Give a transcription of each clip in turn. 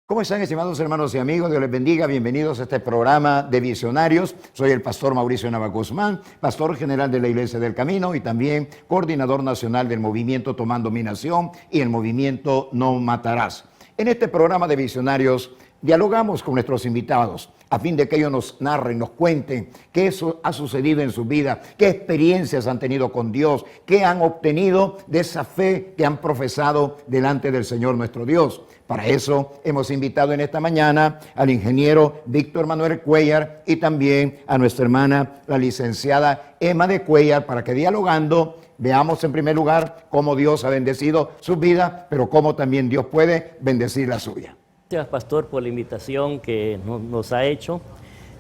¿Cómo están, estimados hermanos y amigos? Dios les bendiga. Bienvenidos a este programa de Visionarios. Soy el pastor Mauricio Nava Guzmán, pastor general de la Iglesia del Camino y también coordinador nacional del movimiento Tomando Mi Nación y el movimiento No Matarás. En este programa de Visionarios dialogamos con nuestros invitados a fin de que ellos nos narren, nos cuenten qué eso ha sucedido en su vida, qué experiencias han tenido con Dios, qué han obtenido de esa fe que han profesado delante del Señor nuestro Dios. Para eso hemos invitado en esta mañana al ingeniero Víctor Manuel Cuellar y también a nuestra hermana, la licenciada Emma de Cuellar, para que dialogando veamos en primer lugar cómo Dios ha bendecido su vida, pero cómo también Dios puede bendecir la suya. Gracias, pastor, por la invitación que nos ha hecho.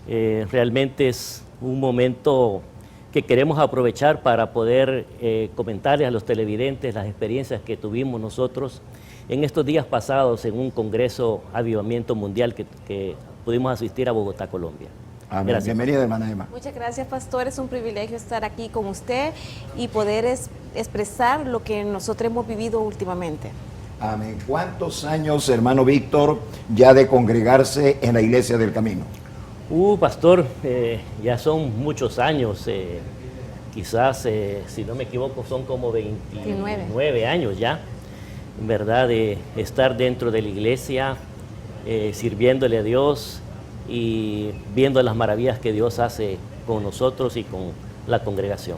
Realmente es un momento que queremos aprovechar para poder comentarles a los televidentes las experiencias que tuvimos nosotros en estos días pasados en un congreso Avivamiento Mundial que pudimos asistir a Bogotá, Colombia. Amén. Gracias. Bienvenida, hermana Emma. Muchas gracias, pastor. Es un privilegio estar aquí con usted y poder expresar lo que nosotros hemos vivido últimamente. Amén. ¿Cuántos años, hermano Víctor, ya de congregarse en la Iglesia del Camino? Pastor, ya son muchos años, quizás, si no me equivoco, son como 29 años ya, ¿verdad? De estar dentro de la iglesia, sirviéndole a Dios y viendo las maravillas que Dios hace con nosotros y con la congregación.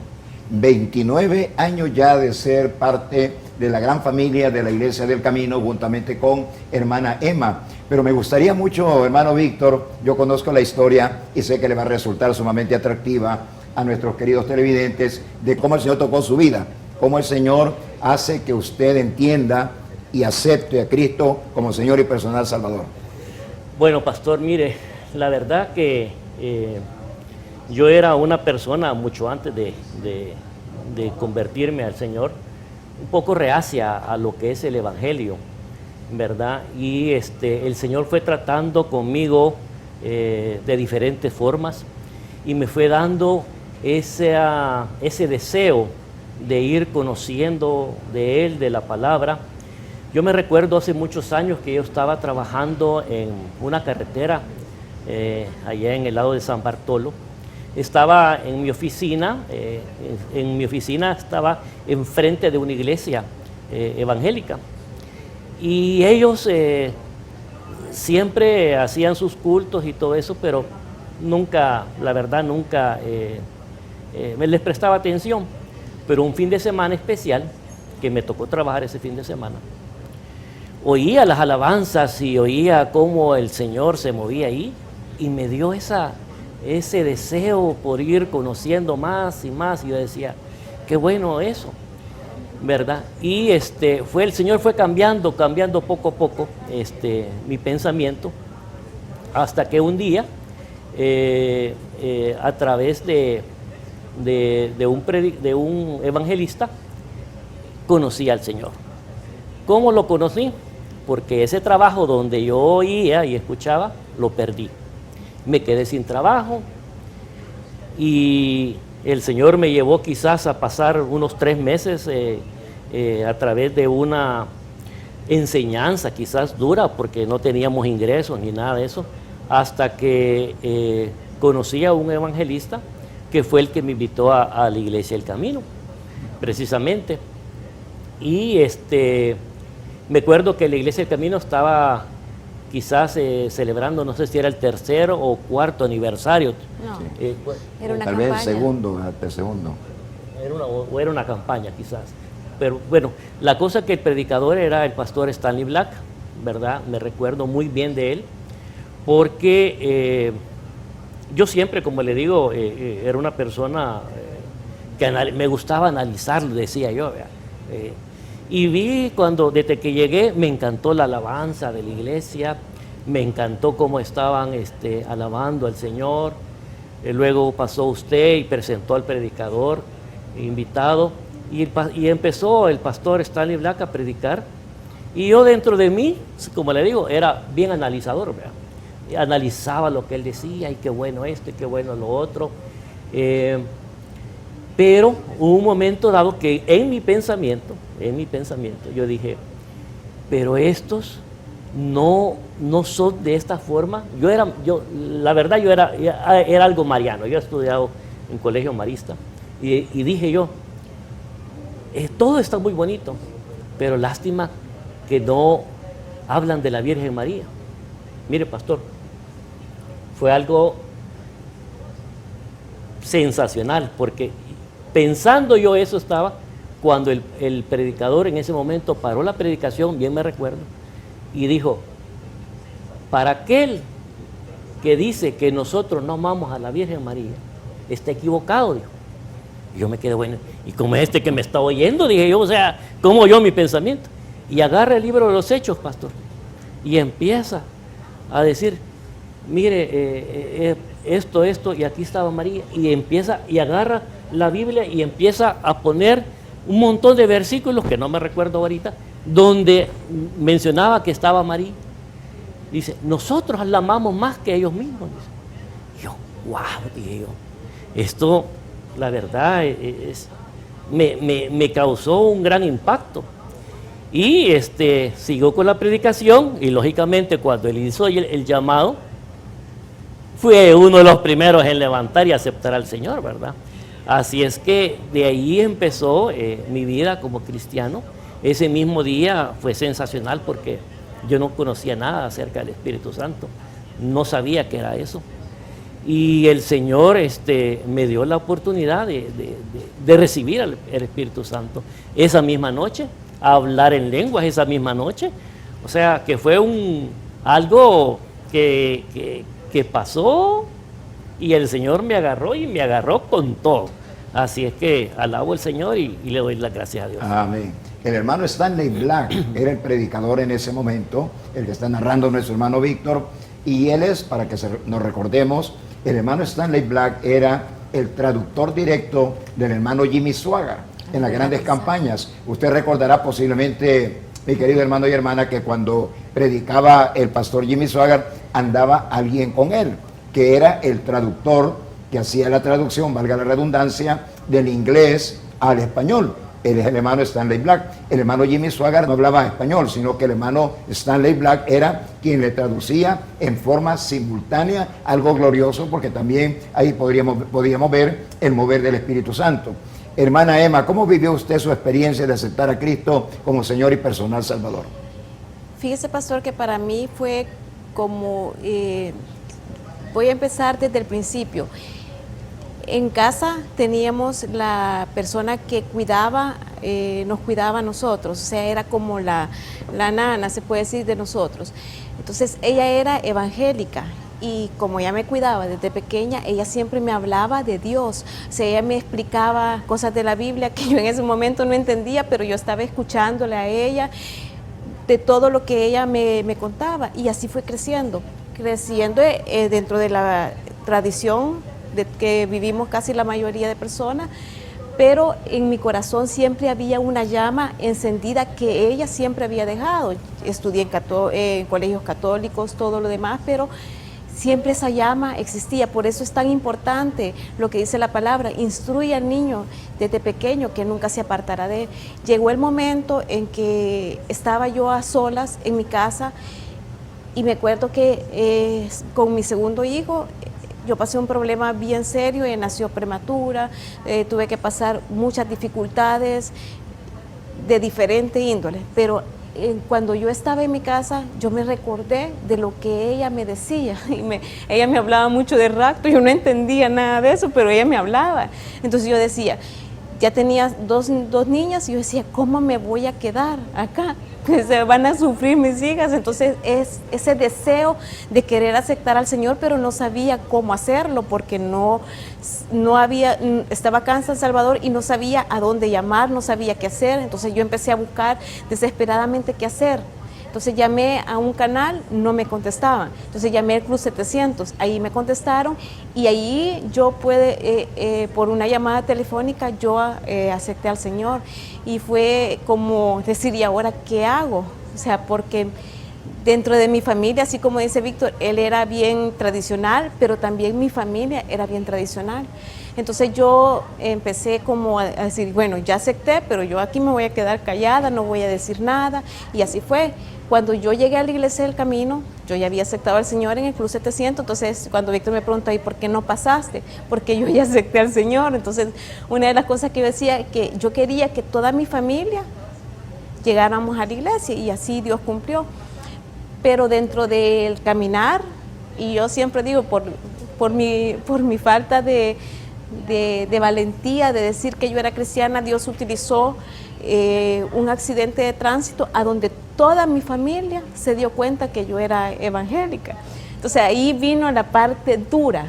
29 años ya de ser parte de la gran familia de la Iglesia del Camino, juntamente con hermana Emma. Pero me gustaría mucho, hermano Víctor, yo conozco la historia y sé que le va a resultar sumamente atractiva a nuestros queridos televidentes de cómo el Señor tocó su vida, cómo el Señor hace que usted entienda y acepte a Cristo como Señor y personal Salvador. Bueno, pastor, mire, la verdad que yo era una persona mucho antes de convertirme al Señor, un poco reacia a lo que es el Evangelio, ¿verdad? Y el Señor fue tratando conmigo de diferentes formas y me fue dando ese deseo de ir conociendo de Él, de la palabra. Yo me recuerdo hace muchos años que yo estaba trabajando en una carretera allá en el lado de San Bartolo. Estaba en mi oficina, estaba enfrente de una iglesia evangélica y ellos siempre hacían sus cultos y todo eso, pero nunca, la verdad, nunca me les prestaba atención. Pero un fin de semana especial, que me tocó trabajar ese fin de semana, oía las alabanzas y oía cómo el Señor se movía ahí y me dio ese deseo por ir conociendo más y más. Y yo decía, qué bueno eso, ¿verdad? Y el Señor fue cambiando poco a poco mi pensamiento, hasta que un día, a través de un evangelista, conocí al Señor. ¿Cómo lo conocí? Porque ese trabajo donde yo oía y escuchaba, lo perdí. Me quedé sin trabajo y el Señor me llevó quizás a pasar unos 3 meses a través de una enseñanza quizás dura, porque no teníamos ingresos ni nada de eso, hasta que conocí a un evangelista que fue el que me invitó a la Iglesia del Camino, precisamente. Y me acuerdo que la Iglesia del Camino estaba quizás celebrando, no sé si era el 3er o 4º aniversario. No, Sí. era una Tal campaña. vez el segundo. Era una campaña quizás. Pero bueno, la cosa que el predicador era el pastor Stanley Black, ¿verdad? Me recuerdo muy bien de él, porque yo siempre, como le digo, era una persona que me gustaba analizarlo, decía yo. Y vi desde que llegué, me encantó la alabanza de la iglesia, me encantó cómo estaban alabando al Señor. Luego pasó usted y presentó al predicador invitado, y empezó el pastor Stanley Black a predicar. Y yo dentro de mí, como le digo, era bien analizador, ¿verdad? Analizaba lo que él decía, y qué bueno esto, y qué bueno lo otro. Pero hubo un momento dado que en mi pensamiento, yo dije, pero estos no son de esta forma. La verdad, yo era algo mariano. Yo he estudiado en colegio marista y dije yo, todo está muy bonito, pero lástima que no hablan de la Virgen María. Mire, pastor, fue algo sensacional, porque pensando yo eso estaba cuando el predicador en ese momento paró la predicación, bien me recuerdo, y dijo, para aquel que dice que nosotros no amamos a la Virgen María, está equivocado, dijo. Y yo me quedé, bueno, y como este que me está oyendo, dije yo, o sea, ¿cómo yo mi pensamiento? Y agarra el libro de los Hechos, pastor, y empieza a decir, mire, esto, y aquí estaba María, y empieza, y agarra la Biblia y empieza a poner un montón de versículos, que no me recuerdo ahorita, donde mencionaba que estaba María. Dice, nosotros la amamos más que ellos mismos. Dice. Yo, wow, dije yo, esto, la verdad, me causó un gran impacto. Y siguió con la predicación, y lógicamente cuando él hizo el llamado, fue uno de los primeros en levantar y aceptar al Señor, ¿verdad? Así es que de ahí empezó mi vida como cristiano. Ese mismo día fue sensacional porque yo no conocía nada acerca del Espíritu Santo, no sabía qué era eso. Y el Señor me dio la oportunidad de recibir el Espíritu Santo. Esa misma noche, a hablar en lenguas esa misma noche. O sea, que fue algo que pasó y el Señor me agarró y me agarró con todo. Así es que alabo al Señor y le doy las gracias a Dios. Amén. El hermano Stanley Black era el predicador en ese momento, el que está narrando nuestro hermano Víctor, y él es, para que nos recordemos, el hermano Stanley Black era el traductor directo del hermano Jimmy Swaggart en las grandes campañas. Usted recordará posiblemente, mi querido hermano y hermana, que cuando predicaba el pastor Jimmy Swaggart, andaba alguien con él, que era el traductor que hacía la traducción, valga la redundancia, del inglés al español. Él es el hermano Stanley Black. El hermano Jimmy Swaggart no hablaba español, sino que el hermano Stanley Black era quien le traducía en forma simultánea, algo glorioso, porque también ahí podríamos ver el mover del Espíritu Santo. Hermana Emma, ¿cómo vivió usted su experiencia de aceptar a Cristo como Señor y personal Salvador? Fíjese, pastor, que para mí fue como, voy a empezar desde el principio. En casa teníamos la persona que nos cuidaba a nosotros, o sea, era como la nana, se puede decir, de nosotros. Entonces, ella era evangélica y como ella me cuidaba desde pequeña, ella siempre me hablaba de Dios. O sea, ella me explicaba cosas de la Biblia que yo en ese momento no entendía, pero yo estaba escuchándole a ella de todo lo que ella me contaba, y así fue creciendo dentro de la tradición de que vivimos casi la mayoría de personas, pero en mi corazón siempre había una llama encendida que ella siempre había dejado. Estudié en colegios católicos, todo lo demás, pero siempre esa llama existía. Por eso es tan importante lo que dice la palabra: instruye al niño desde pequeño, que nunca se apartará de él. Llegó el momento en que estaba yo a solas en mi casa, y me acuerdo que con mi segundo hijo yo pasé un problema bien serio. Ella nació prematura, tuve que pasar muchas dificultades de diferente índole, pero cuando yo estaba en mi casa, yo me recordé de lo que ella me decía, y ella me hablaba mucho de rapto. Yo no entendía nada de eso, pero ella me hablaba. Entonces yo decía, ya tenía dos niñas, y yo decía, ¿cómo me voy a quedar acá? Se van a sufrir mis hijas. Entonces es ese deseo de querer aceptar al Señor, pero no sabía cómo hacerlo, porque estaba acá en San Salvador y no sabía a dónde llamar, no sabía qué hacer. Entonces yo empecé a buscar desesperadamente qué hacer. Entonces llamé a un canal, no me contestaban. Entonces llamé al Club 700, ahí me contestaron, y ahí yo por una llamada telefónica yo acepté al Señor. Y fue como decir, ¿y ahora qué hago? O sea, porque dentro de mi familia, así como dice Víctor, él era bien tradicional, pero también mi familia era bien tradicional. Entonces yo empecé como a decir, bueno, ya acepté, pero yo aquí me voy a quedar callada, no voy a decir nada, y así fue. Cuando yo llegué a la Iglesia del Camino, yo ya había aceptado al Señor en el Club 700, entonces cuando Víctor me preguntó, ¿y por qué no pasaste? Porque yo ya acepté al Señor. Entonces una de las cosas que yo decía, que yo quería que toda mi familia llegáramos a la iglesia, y así Dios cumplió. Pero dentro del caminar, y yo siempre digo, por mi falta de valentía de decir que yo era cristiana, Dios utilizó un accidente de tránsito a donde toda mi familia se dio cuenta que yo era evangélica. Entonces ahí vino la parte dura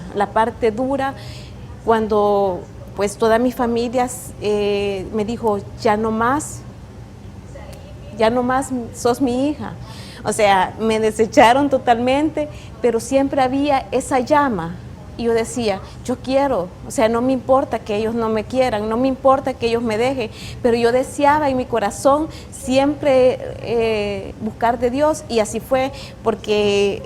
cuando pues toda mi familia me dijo, ya no más sos mi hija. O sea, me desecharon totalmente, pero siempre había esa llama. Y yo decía, yo quiero, o sea, no me importa que ellos no me quieran, no me importa que ellos me dejen, pero yo deseaba en mi corazón siempre buscar de Dios, y así fue, porque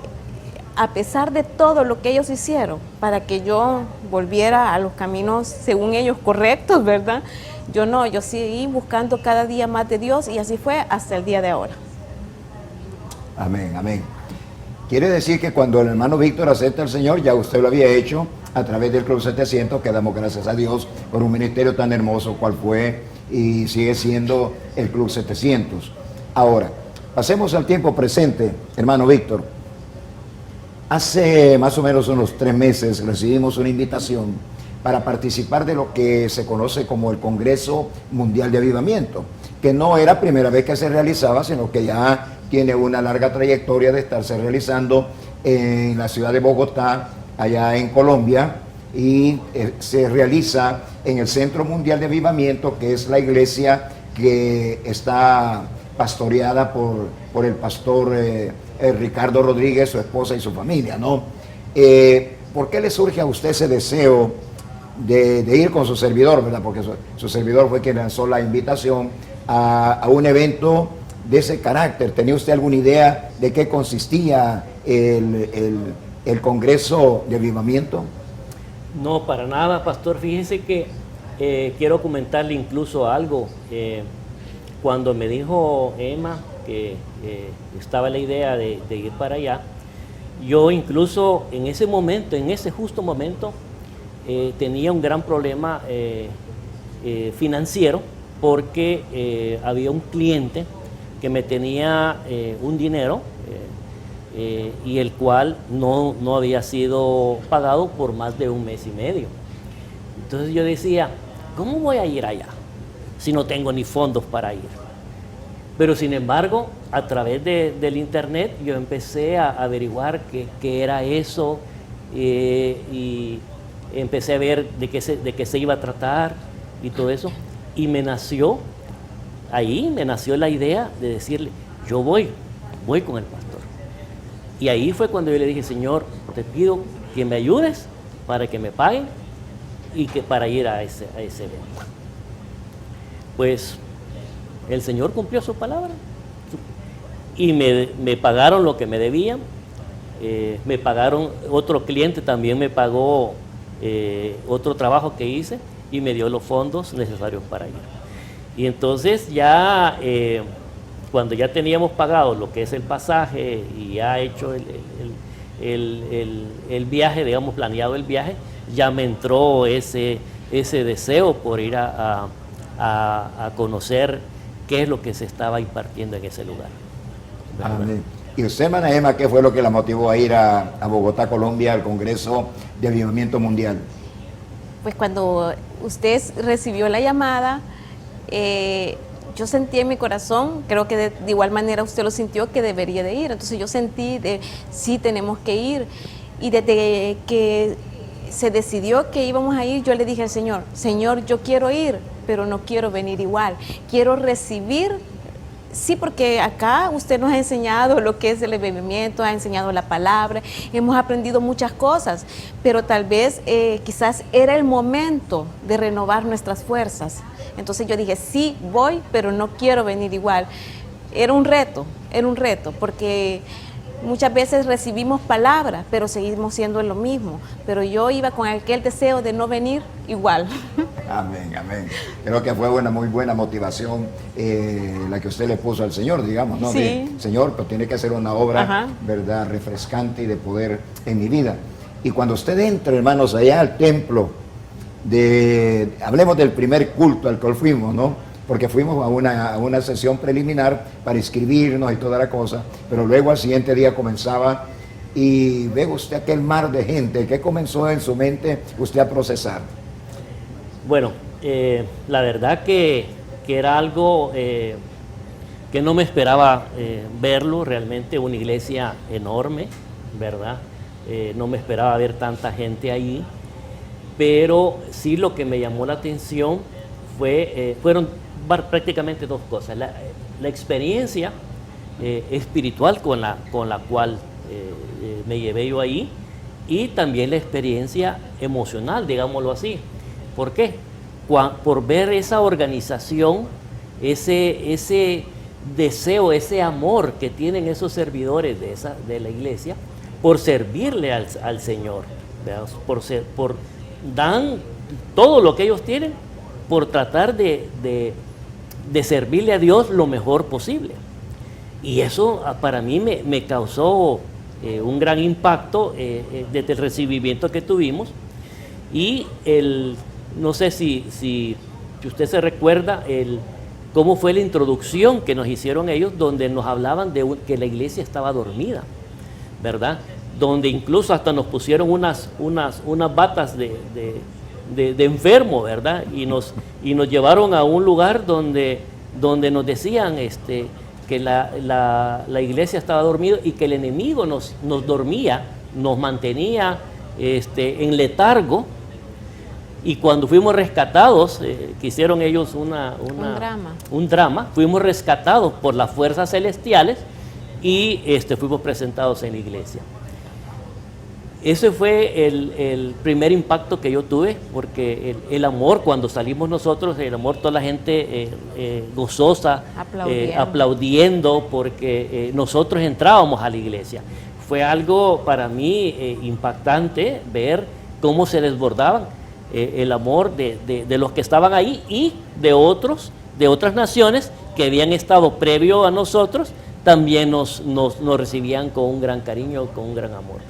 a pesar de todo lo que ellos hicieron para que yo volviera a los caminos según ellos correctos, ¿verdad? Yo seguí buscando cada día más de Dios, y así fue hasta el día de ahora. Amén, amén. Quiere decir que cuando el hermano Víctor acepta al Señor, ya usted lo había hecho a través del Club 700, que damos gracias a Dios por un ministerio tan hermoso cual fue y sigue siendo el Club 700. Ahora, pasemos al tiempo presente, hermano Víctor. Hace más o menos unos 3 meses recibimos una invitación para participar de lo que se conoce como el Congreso Mundial de Avivamiento, que no era primera vez que se realizaba, sino que ya tiene una larga trayectoria de estarse realizando en la ciudad de Bogotá, allá en Colombia, y se realiza en el Centro Mundial de Avivamiento, que es la iglesia que está pastoreada por el pastor Ricardo Rodríguez, su esposa y su familia, ¿no? ¿Por qué le surge a usted ese deseo de ir con su servidor, verdad? Porque su servidor fue quien lanzó la invitación a un evento de ese carácter. ¿Tenía usted alguna idea de qué consistía el Congreso de Avivamiento? No, para nada, pastor. Fíjese que quiero comentarle incluso algo. Cuando me dijo Emma que estaba la idea de ir para allá, yo incluso en ese momento, en ese justo momento, tenía un gran problema financiero, porque había un cliente que me tenía un dinero y el cual no había sido pagado por más de 1 mes y medio. Entonces yo decía, ¿cómo voy a ir allá si no tengo ni fondos para ir? Pero sin embargo, a través del internet yo empecé a averiguar qué era eso, y empecé a ver de qué se iba a tratar y todo eso, y me nació la idea de decirle, yo voy con el pastor. Y ahí fue cuando yo le dije, Señor, te pido que me ayudes para que me paguen y que para ir a ese evento. Pues el Señor cumplió su palabra y me pagaron lo que me debían. Me pagaron, otro cliente también me pagó otro trabajo que hice y me dio los fondos necesarios para ir. Y entonces ya, cuando ya teníamos pagado lo que es el pasaje y ya hecho el viaje, digamos, planeado el viaje, ya me entró ese deseo por ir a conocer qué es lo que se estaba impartiendo en ese lugar. Amén. ¿Y usted, hermana Emma, qué fue lo que la motivó a ir a Bogotá, Colombia, al Congreso de Avivamiento Mundial? Pues cuando usted recibió la llamada, yo sentí en mi corazón, creo que de igual manera usted lo sintió, que debería de ir. Entonces yo sentí sí, tenemos que ir. Y desde que se decidió que íbamos a ir, yo le dije al Señor, Señor, yo quiero ir, pero no quiero venir igual. Quiero recibir, sí, porque acá usted nos ha enseñado lo que es el avivamiento, ha enseñado la palabra, hemos aprendido muchas cosas, pero tal vez quizás era el momento de renovar nuestras fuerzas. Entonces yo dije, sí, voy, pero no quiero venir igual. Era un reto, porque Muchas veces recibimos palabras, pero seguimos siendo lo mismo. Pero yo iba con aquel deseo de no venir igual. Amén, amén. Creo que fue muy buena motivación la que usted le puso al Señor, digamos, ¿no? Sí. De, Señor, pero tiene que hacer una obra, Ajá, ¿verdad?, refrescante y de poder en mi vida. Y cuando usted entra, hermanos, allá al templo, hablemos del primer culto al cual fuimos, ¿no? Porque fuimos a una sesión preliminar para inscribirnos y toda la cosa, pero luego al siguiente día comenzaba y ve usted aquel mar de gente. ¿Qué comenzó en su mente usted a procesar? Bueno, la verdad que era algo que no me esperaba verlo realmente, una iglesia enorme, ¿verdad? No me esperaba ver tanta gente ahí, pero sí lo que me llamó la atención fueron prácticamente dos cosas. La experiencia espiritual con la cual me llevé yo ahí, y también la experiencia emocional, digámoslo así. ¿Por qué? Por ver esa organización, ese deseo, ese amor que tienen esos servidores de la iglesia por servirle al Señor, ¿verdad? Dan todo lo que ellos tienen por tratar de servirle a Dios lo mejor posible. Y eso para mí me causó un gran impacto desde el recibimiento que tuvimos. Y no sé si usted se recuerda cómo fue la introducción que nos hicieron ellos, donde nos hablaban de que la iglesia estaba dormida, ¿verdad? Donde incluso hasta nos pusieron unas batas de enfermo, ¿verdad? Y nos llevaron a un lugar donde nos decían que la iglesia estaba dormida y que el enemigo nos dormía, nos mantenía en letargo. Y cuando fuimos rescatados, que hicieron ellos un drama, fuimos rescatados por las fuerzas celestiales y fuimos presentados en la iglesia. Ese fue el primer impacto que yo tuve, porque el amor, cuando salimos nosotros, el amor, toda la gente gozosa, aplaudiendo, porque nosotros entrábamos a la iglesia. Fue algo para mí impactante ver cómo se desbordaban el amor de los que estaban ahí y de otras naciones que habían estado previo a nosotros, también nos recibían con un gran cariño, con un gran amor.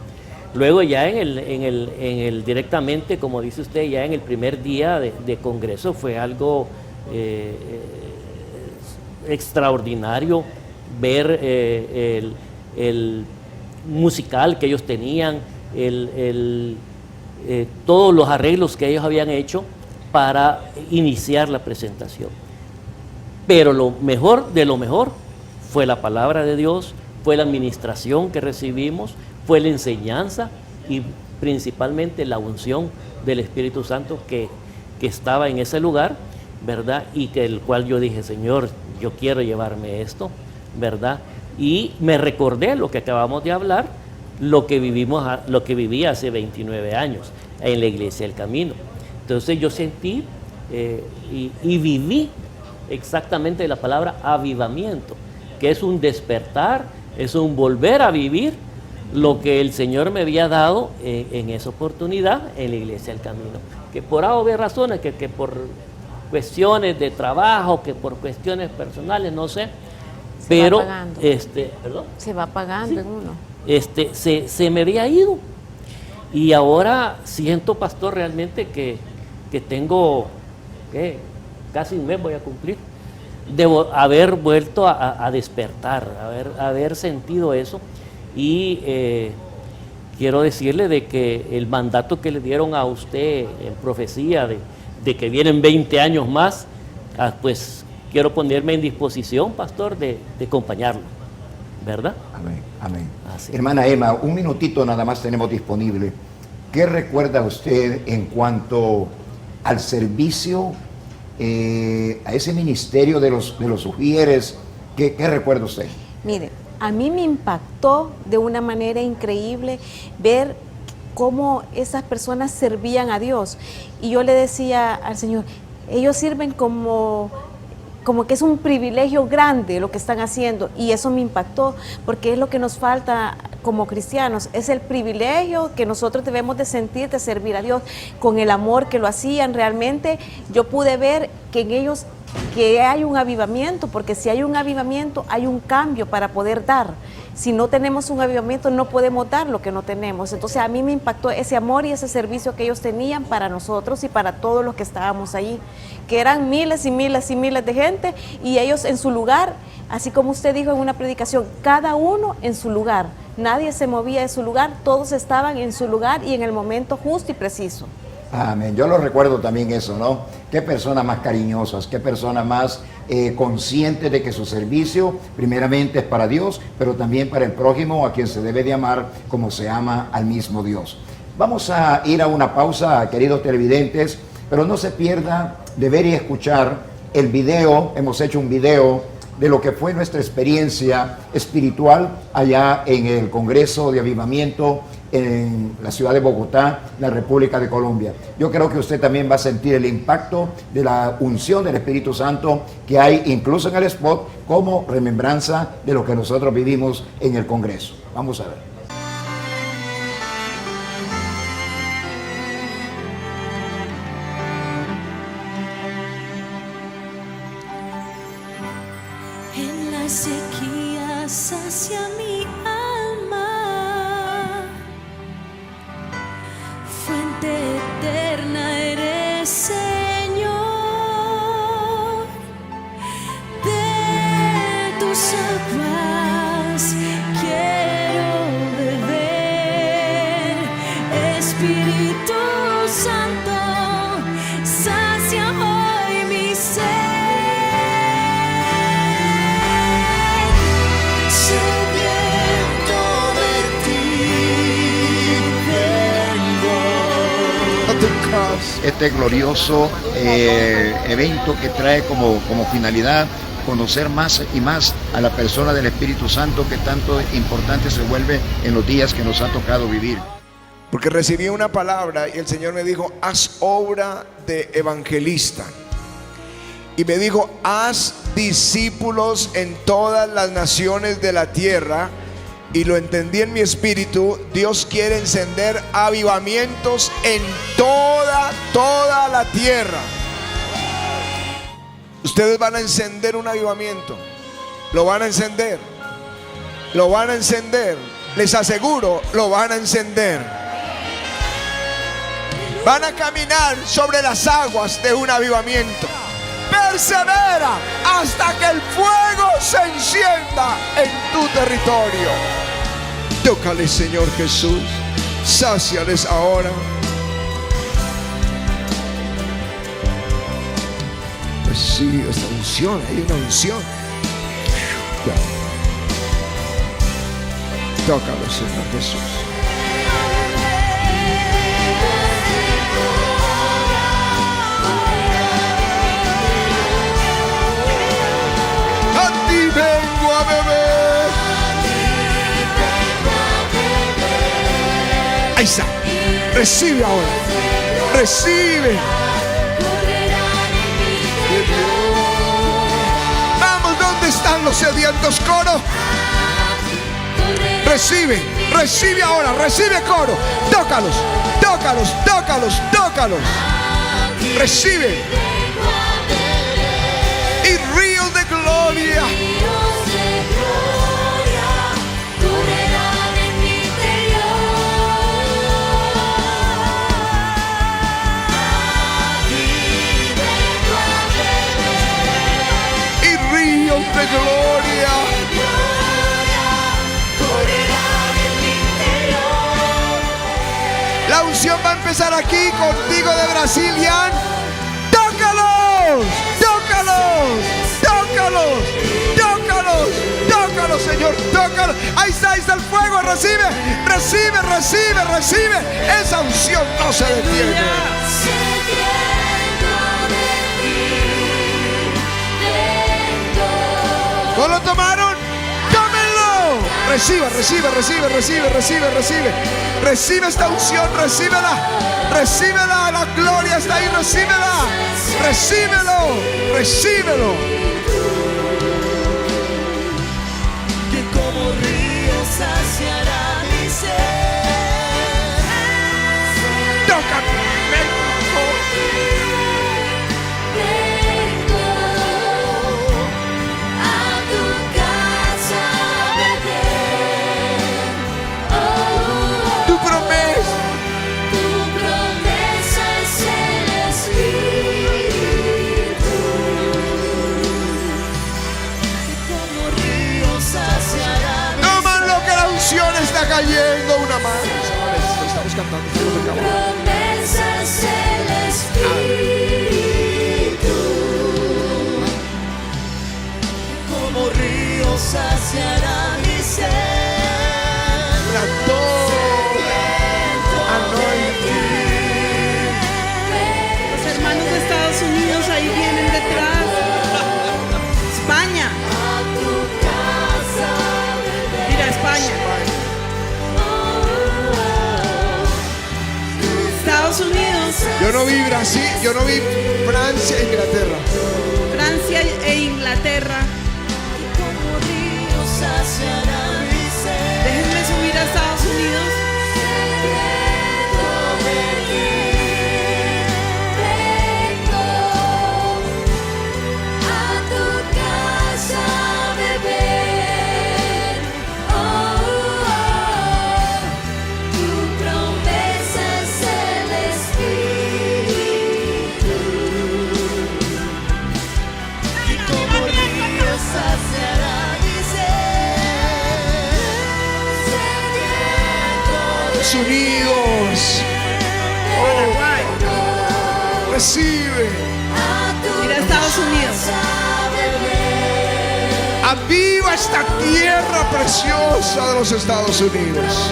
Luego ya directamente, como dice usted, ya en el primer día de congreso fue algo extraordinario ver el musical que ellos tenían, todos los arreglos que ellos habían hecho para iniciar la presentación. Pero lo mejor de lo mejor fue la palabra de Dios, fue la administración que recibimos, fue la enseñanza y principalmente la unción del Espíritu Santo que estaba en ese lugar, ¿verdad? Y el cual yo dije, Señor, yo quiero llevarme esto, ¿verdad? Y me recordé lo que acabamos de hablar, lo que viví hace 29 años en la Iglesia del Camino. Entonces yo sentí y viví exactamente la palabra avivamiento, que es un despertar, es un volver a vivir lo que el Señor me había dado en esa oportunidad en la Iglesia del Camino. Que por obvias razones, que por cuestiones de trabajo, que por cuestiones personales, no sé, pero ¿perdón? Se va pagando, sí, en uno. Se me había ido. Y ahora siento, pastor, realmente que tengo, casi un mes voy a cumplir, de haber vuelto a despertar, haber sentido eso. Y quiero decirle de que el mandato que le dieron a usted en profecía de que vienen 20 años más, pues quiero ponerme en disposición, pastor, de acompañarlo, ¿verdad? Amén, amén. Así. Hermana Emma, un minutito nada más tenemos disponible. ¿Qué recuerda usted en cuanto al servicio, a ese ministerio de los ujieres? ¿Qué recuerda usted? Mire, a mí me impactó de una manera increíble ver cómo esas personas servían a Dios. Y yo le decía al Señor, ellos sirven como como que es un privilegio grande lo que están haciendo, y eso me impactó, porque es lo que nos falta como cristianos, es el privilegio que nosotros debemos de sentir de servir a Dios, con el amor que lo hacían. Realmente yo pude ver que en ellos que hay un avivamiento, porque si hay un avivamiento hay un cambio para poder dar. Si no tenemos un avivamiento no podemos dar lo que no tenemos. Entonces a mí me impactó ese amor y ese servicio que ellos tenían para nosotros y para todos los que estábamos ahí, que eran miles y miles y miles de gente, y ellos en su lugar, así como usted dijo en una predicación, cada uno en su lugar, nadie se movía de su lugar, todos estaban en su lugar y en el momento justo y preciso. Amén. Yo lo recuerdo también eso, ¿no? Qué personas más cariñosas, qué personas más conscientes de que su servicio primeramente es para Dios, pero también para el prójimo, a quien se debe de amar como se ama al mismo Dios. Vamos a ir a una pausa, queridos televidentes, pero no se pierda de ver y escuchar el video. Hemos hecho un video de lo que fue nuestra experiencia espiritual allá en el Congreso de Avivamiento en la ciudad de Bogotá, la República de Colombia. Yo creo que usted también va a sentir el impacto de la unción del Espíritu Santo que hay incluso en el spot como remembranza de lo que nosotros vivimos en el Congreso. Vamos a ver. En la sequía sacia mi alma, fuente eterna eres, Señor. De tus aguas quiero beber, Espíritu Santo, sacia hoy mi sed. Este glorioso evento que trae como finalidad conocer más y más a la persona del Espíritu Santo, que tanto importante se vuelve en los días que nos ha tocado vivir. Porque recibí una palabra y el Señor me dijo: haz obra de evangelista. Y me dijo: haz discípulos en todas las naciones de la tierra. Y lo entendí en mi espíritu. Dios quiere encender avivamientos en toda la tierra. Ustedes van a encender un avivamiento. Lo van a encender. Lo van a encender. Les aseguro, lo van a encender. Van a caminar sobre las aguas de un avivamiento. Persevera hasta que el fuego se encienda en tu territorio. Tócale, Señor Jesús. Sáciales ahora. Recibe esta unción. Hay una unción. Tócalo, Señor Jesús. Vengo a beber. Ahí está. Recibe ahora. Recibe. Vamos, ¿dónde están los sedientos? Coro. Recibe. Recibe ahora. Recibe, coro. Tócalos. Tócalos. Tócalos. Tócalos. Recibe. Y ríos de gloria. De gloria, la unción va a empezar aquí contigo de Brasil, Jan. ¡Tócalos! ¡Tócalos! ¡Tócalos! ¡Tócalos! ¡Tócalos, Señor! ¡Tócalos! Ahí está el fuego. Recibe, recibe, recibe, recibe. Esa unción no se detiene. ¿No lo tomaron? ¡Tómenlo! Recibe, recibe, recibe, recibe, recibe, recibe. Recibe esta unción, recíbela. Recíbela, la gloria está ahí, recíbela. Recíbelo, recíbelo. está cayendo una más. Estamos cantando, estamos acabando. Promesas del Espíritu, como ríos saciará mi sed. La Los hermanos de Estados Unidos ahí vienen detrás. España. Mira, España. Estados Unidos, Yo no vi Brasil, yo no vi Francia e Inglaterra. Francia e Inglaterra. Como ríos saciará mi sed. Déjenme subir a Estados Unidos. Vengo a tu casa a beber. Oh, tu promesa es el Espíritu, y como ríos saciará mi sed. Estados Unidos. Paraguay. Recibe. Mira, Estados Unidos. Aviva esta tierra preciosa de los Estados Unidos.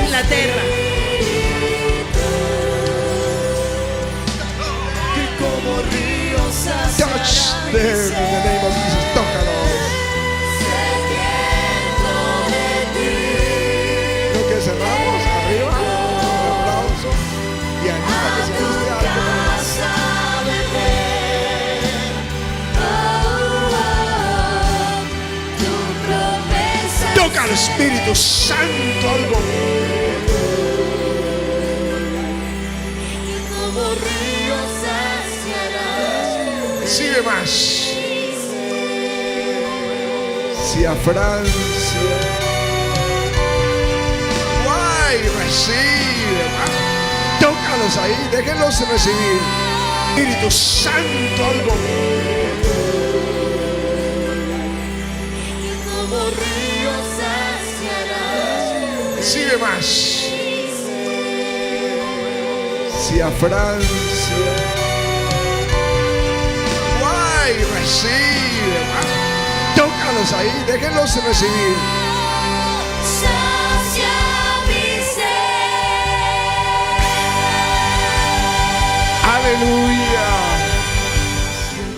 Inglaterra. Touch them in the name of Jesus. Tócalos. Lo que cerramos arriba, un aplauso y anima que se guste algo. Toca al Espíritu Santo algo. Recibe más. Si a Francia. Guay, recibe. Tócalos ahí, déjenlos recibir. Espíritu Santo algo. Recibe más. Si a Francia. Guay, recibe. Tócalos ahí, déjenlos recibir. Sacia mi sed. Aleluya.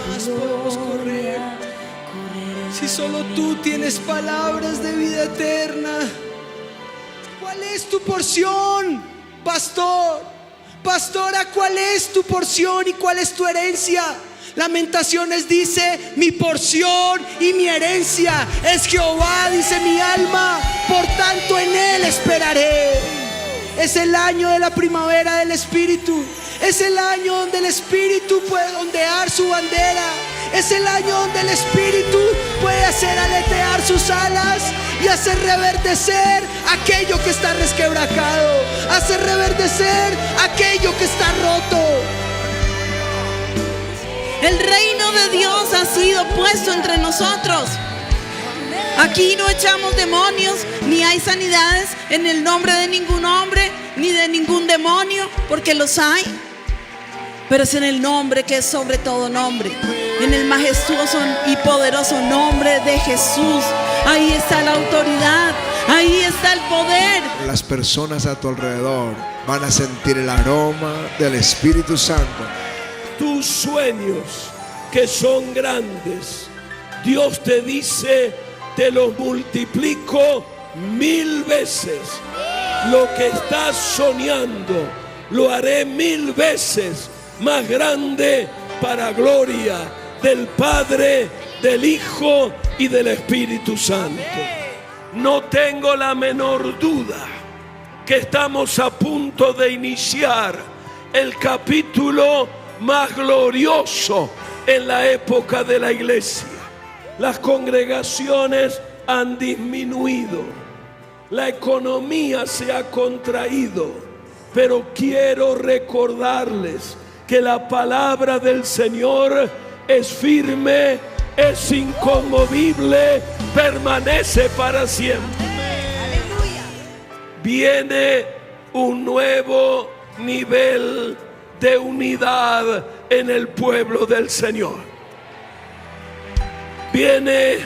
Más podemos correr. Si solo tú tienes palabras de vida eterna. ¿Cuál es tu porción, pastor? Pastora, ¿cuál es tu porción y cuál es tu herencia? Lamentaciones dice: mi porción y mi herencia es Jehová, dice mi alma, por tanto en él esperaré. Es el año de la primavera del Espíritu. Es el año donde el Espíritu puede ondear su bandera. Es el año donde el Espíritu puede hacer aletear sus alas y hacer reverdecer aquello que está resquebrajado, hacer reverdecer aquello que está roto. El reino de Dios ha sido puesto entre nosotros. Aquí no echamos demonios, ni hay sanidades en el nombre de ningún hombre, ni de ningún demonio, porque los hay. Pero es en el nombre que es sobre todo nombre, en el majestuoso y poderoso nombre de Jesús. Ahí está la autoridad, ahí está el poder. Las personas a tu alrededor van a sentir el aroma del Espíritu Santo. Tus sueños que son grandes, Dios te dice: te los multiplico 1000 veces. Lo que estás soñando lo haré 1000 veces más grande, para gloria del Padre, del Hijo y del Espíritu Santo. No tengo la menor duda que estamos a punto de iniciar el capítulo más glorioso en la época de la iglesia. Las congregaciones han disminuido, la economía se ha contraído, pero quiero recordarles que la palabra del Señor es firme, es inconmovible, permanece para siempre. viene un nuevo nivel de unidad en el pueblo del Señor. Viene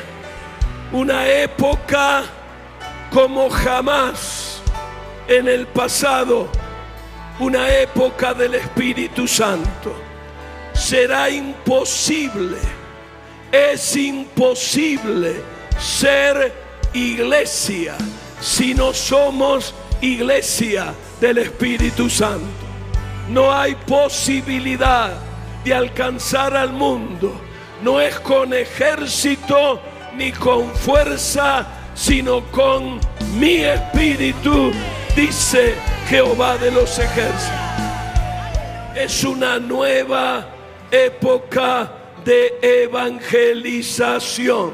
una época como jamás en el pasado, una época del Espíritu Santo. Será imposible, es imposible ser iglesia si no somos iglesia del Espíritu Santo. No hay posibilidad de alcanzar al mundo. No es con ejército ni con fuerza, sino con mi espíritu, dice Jehová de los ejércitos. Es una nueva época de evangelización.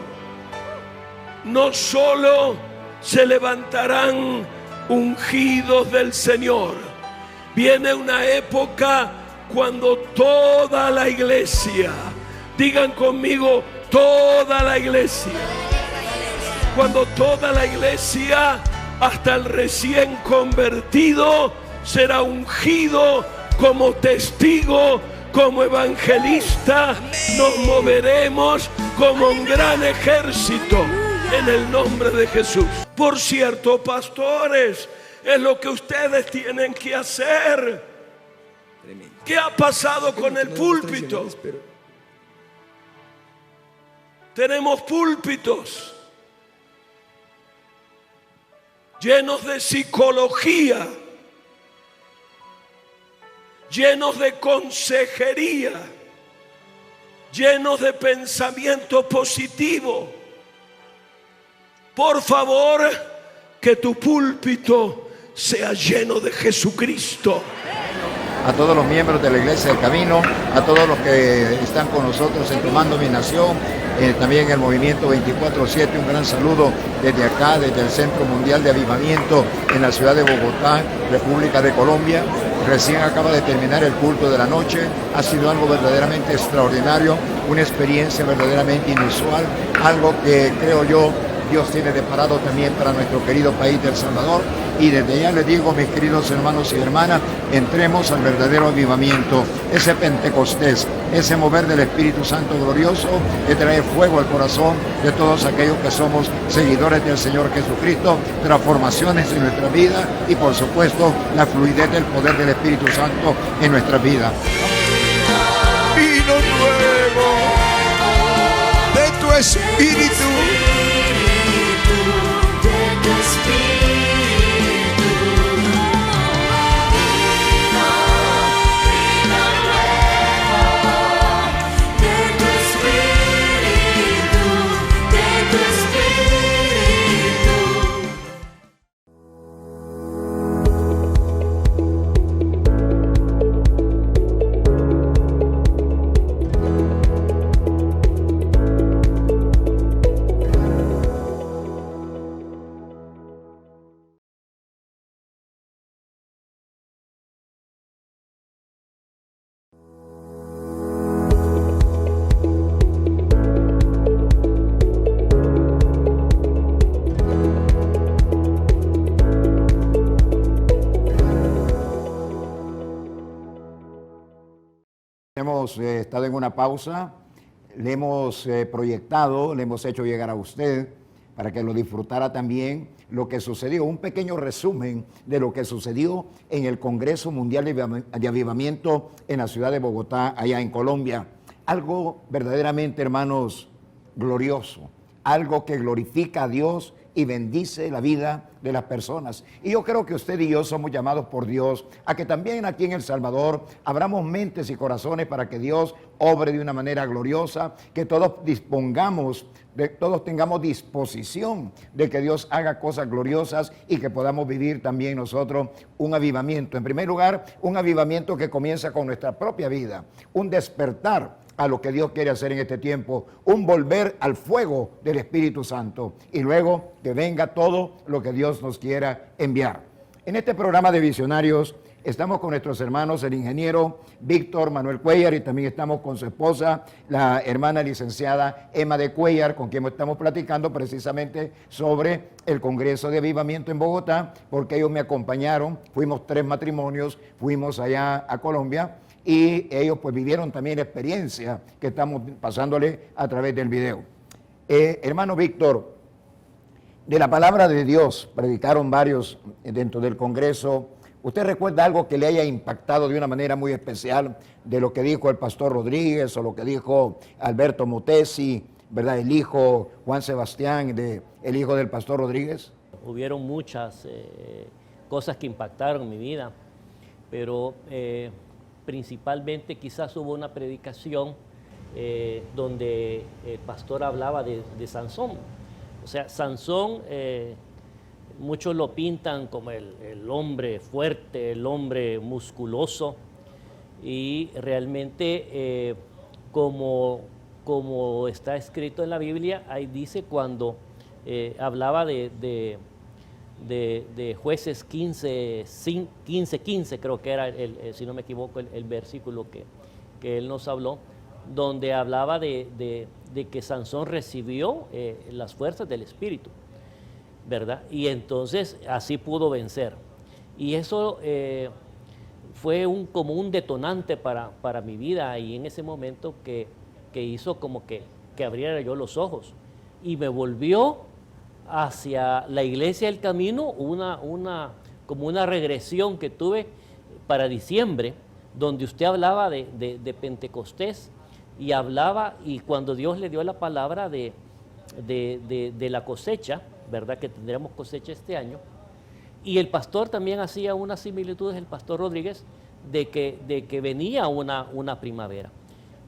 No solo se levantarán ungidos del Señor, viene una época cuando toda la iglesia, digan conmigo, toda la iglesia, cuando toda la iglesia, hasta el recién convertido, será ungido como testigo, como evangelista. Nos moveremos como un gran ejército en el nombre de Jesús. Por cierto, pastores, es lo que ustedes tienen que hacer. ¿Qué ha pasado con el púlpito? Tenemos púlpitos llenos de psicología, llenos de consejería, llenos de pensamiento positivo. Por favor, que tu púlpito sea lleno de Jesucristo. A todos los miembros de la Iglesia del Camino, a todos los que están con nosotros en Tomando Mi Nación, también el Movimiento 24/7, un gran saludo desde acá, desde el Centro Mundial de Avivamiento en la ciudad de Bogotá, República de Colombia. Recién acaba de terminar el culto de la noche, ha sido algo verdaderamente extraordinario, una experiencia verdaderamente inusual, algo que creo yo Dios tiene deparado también para nuestro querido país de El Salvador. Y desde ya les digo, mis queridos hermanos y hermanas, entremos al verdadero avivamiento, ese Pentecostés, ese mover del Espíritu Santo glorioso que trae fuego al corazón de todos aquellos que somos seguidores del Señor Jesucristo, transformaciones en nuestra vida y por supuesto la fluidez del poder del Espíritu Santo en nuestra vida. Vino nuevo de tu espíritu. Hemos estado en una pausa, le hemos proyectado, le hemos hecho llegar a usted para que lo disfrutara también lo que sucedió, un pequeño resumen de lo que sucedió en el Congreso Mundial de Avivamiento en la ciudad de Bogotá, allá en Colombia. Algo verdaderamente, hermanos, glorioso, algo que glorifica a Dios y bendice la vida de las personas. Y yo creo que usted y yo somos llamados por Dios a que también aquí en El Salvador abramos mentes y corazones para que Dios obre de una manera gloriosa, que todos todos tengamos disposición de que Dios haga cosas gloriosas y que podamos vivir también nosotros un avivamiento. En primer lugar, un avivamiento que comienza con nuestra propia vida, un despertar a lo que Dios quiere hacer en este tiempo, un volver al fuego del Espíritu Santo y luego que venga todo lo que Dios nos quiera enviar. En este programa de Visionarios Estamos con nuestros hermanos, el ingeniero Víctor Manuel Cuellar, y también estamos con su esposa, la hermana licenciada Emma de Cuellar, con quien estamos platicando precisamente sobre el Congreso de Avivamiento en Bogotá, porque ellos me acompañaron, fuimos 3 matrimonios, fuimos allá a Colombia, y ellos pues vivieron también la experiencia que estamos pasándole a través del video. Hermano Víctor, de la palabra de Dios, predicaron varios dentro del Congreso. ¿Usted recuerda algo que le haya impactado de una manera muy especial de lo que dijo el pastor Rodríguez o lo que dijo Alberto Mutesi, ¿verdad? El hijo Juan Sebastián, el hijo del pastor Rodríguez? Hubieron muchas cosas que impactaron mi vida, pero principalmente quizás hubo una predicación donde el pastor hablaba de Sansón. O sea, Sansón, muchos lo pintan como el hombre fuerte, el hombre musculoso, y realmente como está escrito en la Biblia, ahí dice cuando hablaba de Jueces 15, creo que era, si no me equivoco, el versículo que él nos habló, donde hablaba de que Sansón recibió las fuerzas del Espíritu, ¿verdad? Y entonces así pudo vencer. Y eso fue como un detonante para mi vida, y en ese momento que hizo como que abriera yo los ojos y me volvió hacia la Iglesia del Camino, como una regresión que tuve para diciembre, donde usted hablaba de Pentecostés, y hablaba, y cuando Dios le dio la palabra de la cosecha, ¿verdad? Que tendremos cosecha este año, y el pastor también hacía unas similitudes, el pastor Rodríguez, de que venía una primavera.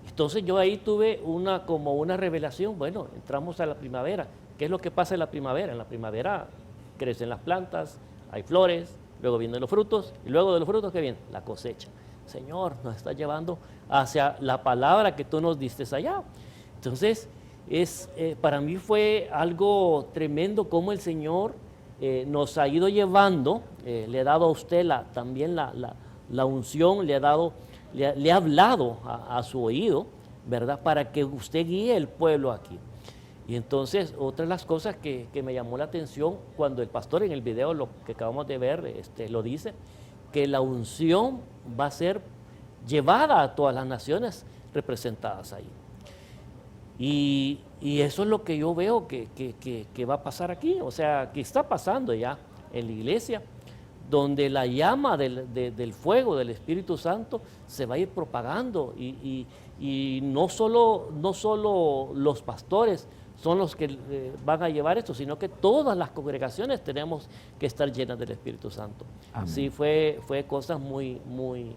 Entonces yo ahí tuve como una revelación. Bueno, entramos a la primavera. ¿Qué es lo que pasa en la primavera? En la primavera crecen las plantas, hay flores, luego vienen los frutos, y luego de los frutos, ¿qué viene? La cosecha. Señor, nos está llevando hacia la palabra que tú nos diste allá. Entonces, para mí fue algo tremendo cómo el Señor nos ha ido llevando. Le ha dado a usted también la unción, le ha hablado a su oído, ¿verdad? Para que usted guíe el pueblo aquí. Y entonces, otra de las cosas que me llamó la atención, cuando el pastor en el video, lo que acabamos de ver, lo dice, que la unción va a ser llevada a todas las naciones representadas ahí. Y eso es lo que yo veo que va a pasar aquí, o sea, que está pasando ya en la iglesia, donde la llama del fuego del Espíritu Santo se va a ir propagando, y no solo los pastores son los que van a llevar esto, sino que todas las congregaciones tenemos que estar llenas del Espíritu Santo. Amén. Sí, fue cosas muy, muy,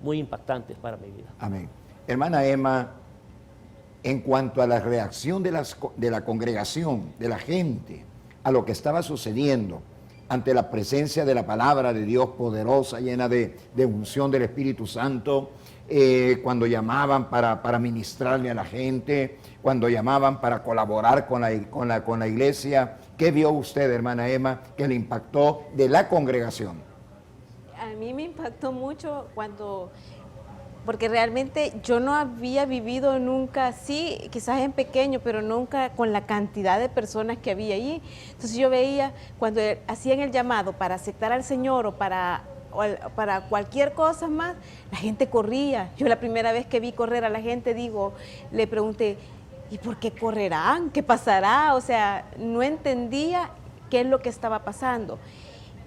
muy impactantes para mi vida. Amén. Hermana Emma, en cuanto a la reacción de la congregación, de la gente, a lo que estaba sucediendo ante la presencia de la palabra de Dios poderosa, llena de unción del Espíritu Santo, cuando llamaban para ministrarle a la gente, cuando llamaban para colaborar con la iglesia, ¿qué vio usted, hermana Emma, que le impactó de la congregación? A mí me impactó mucho porque realmente yo no había vivido nunca así, quizás en pequeño, pero nunca con la cantidad de personas que había allí. Entonces yo veía cuando hacían el llamado para aceptar al Señor o para cualquier cosa más, la gente corría. Yo la primera vez que vi correr a la gente, le pregunté, ¿y por qué correrán? ¿Qué pasará? O sea, no entendía qué es lo que estaba pasando.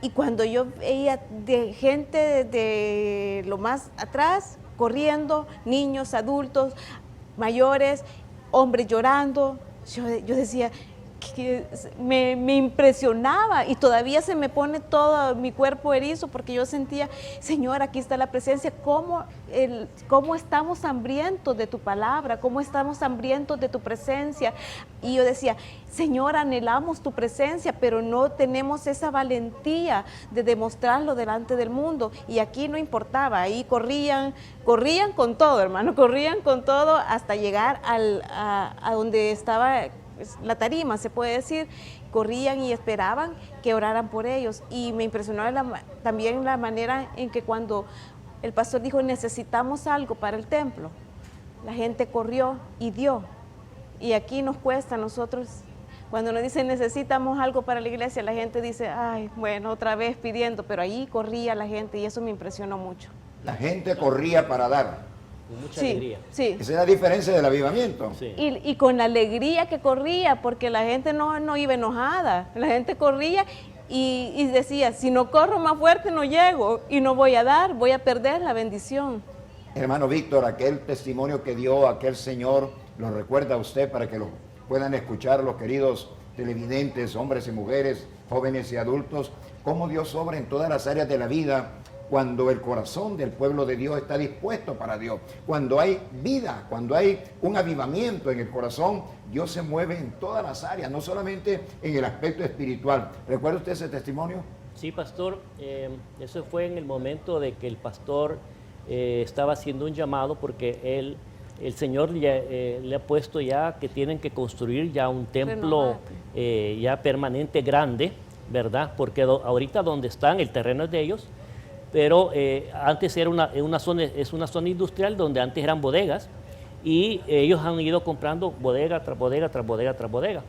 Y cuando yo veía de gente de lo más atrás, corriendo, niños, adultos, mayores, hombres llorando, yo decía, que me impresionaba, y todavía se me pone todo mi cuerpo erizo, porque yo sentía, Señor, aquí está la presencia, cómo estamos hambrientos de tu palabra, cómo estamos hambrientos de tu presencia. Y yo decía, Señor, anhelamos tu presencia, pero no tenemos esa valentía de demostrarlo delante del mundo. Y aquí no importaba, ahí corrían con todo, hermano, corrían con todo hasta llegar a donde estaba pues, la tarima, se puede decir, corrían y esperaban que oraran por ellos. Y me impresionó también la manera en que cuando el pastor dijo, necesitamos algo para el templo, la gente corrió y dio. Y aquí nos cuesta a nosotros, cuando nos dicen necesitamos algo para la iglesia, la gente dice, ay, bueno, otra vez pidiendo, pero ahí corría la gente y eso me impresionó mucho. La gente corría para dar. Con mucha Sí, alegría. sí. Esa es la diferencia del avivamiento. Sí. Y con la alegría que corría, porque la gente no iba enojada, la gente corría y decía, si no corro más fuerte no llego y no voy a dar, voy a perder la bendición. Hermano Víctor, aquel testimonio que dio aquel señor, ¿lo recuerda usted para que lo puedan escuchar los queridos televidentes, hombres y mujeres, jóvenes y adultos? Cómo Dios obra en todas las áreas de la vida cuando el corazón del pueblo de Dios está dispuesto para Dios. Cuando hay vida, cuando hay un avivamiento en el corazón, Dios se mueve en todas las áreas, no solamente en el aspecto espiritual. ¿Recuerda usted ese testimonio? Sí, pastor, eso fue en el momento de que el pastor estaba haciendo un llamado porque el Señor le ha puesto ya que tienen que construir ya un templo ya permanente grande, ¿verdad? Porque ahorita donde están, el terreno es de ellos, pero antes era una zona industrial donde antes eran bodegas y ellos han ido comprando bodega tras bodega, tras bodega, tras bodega.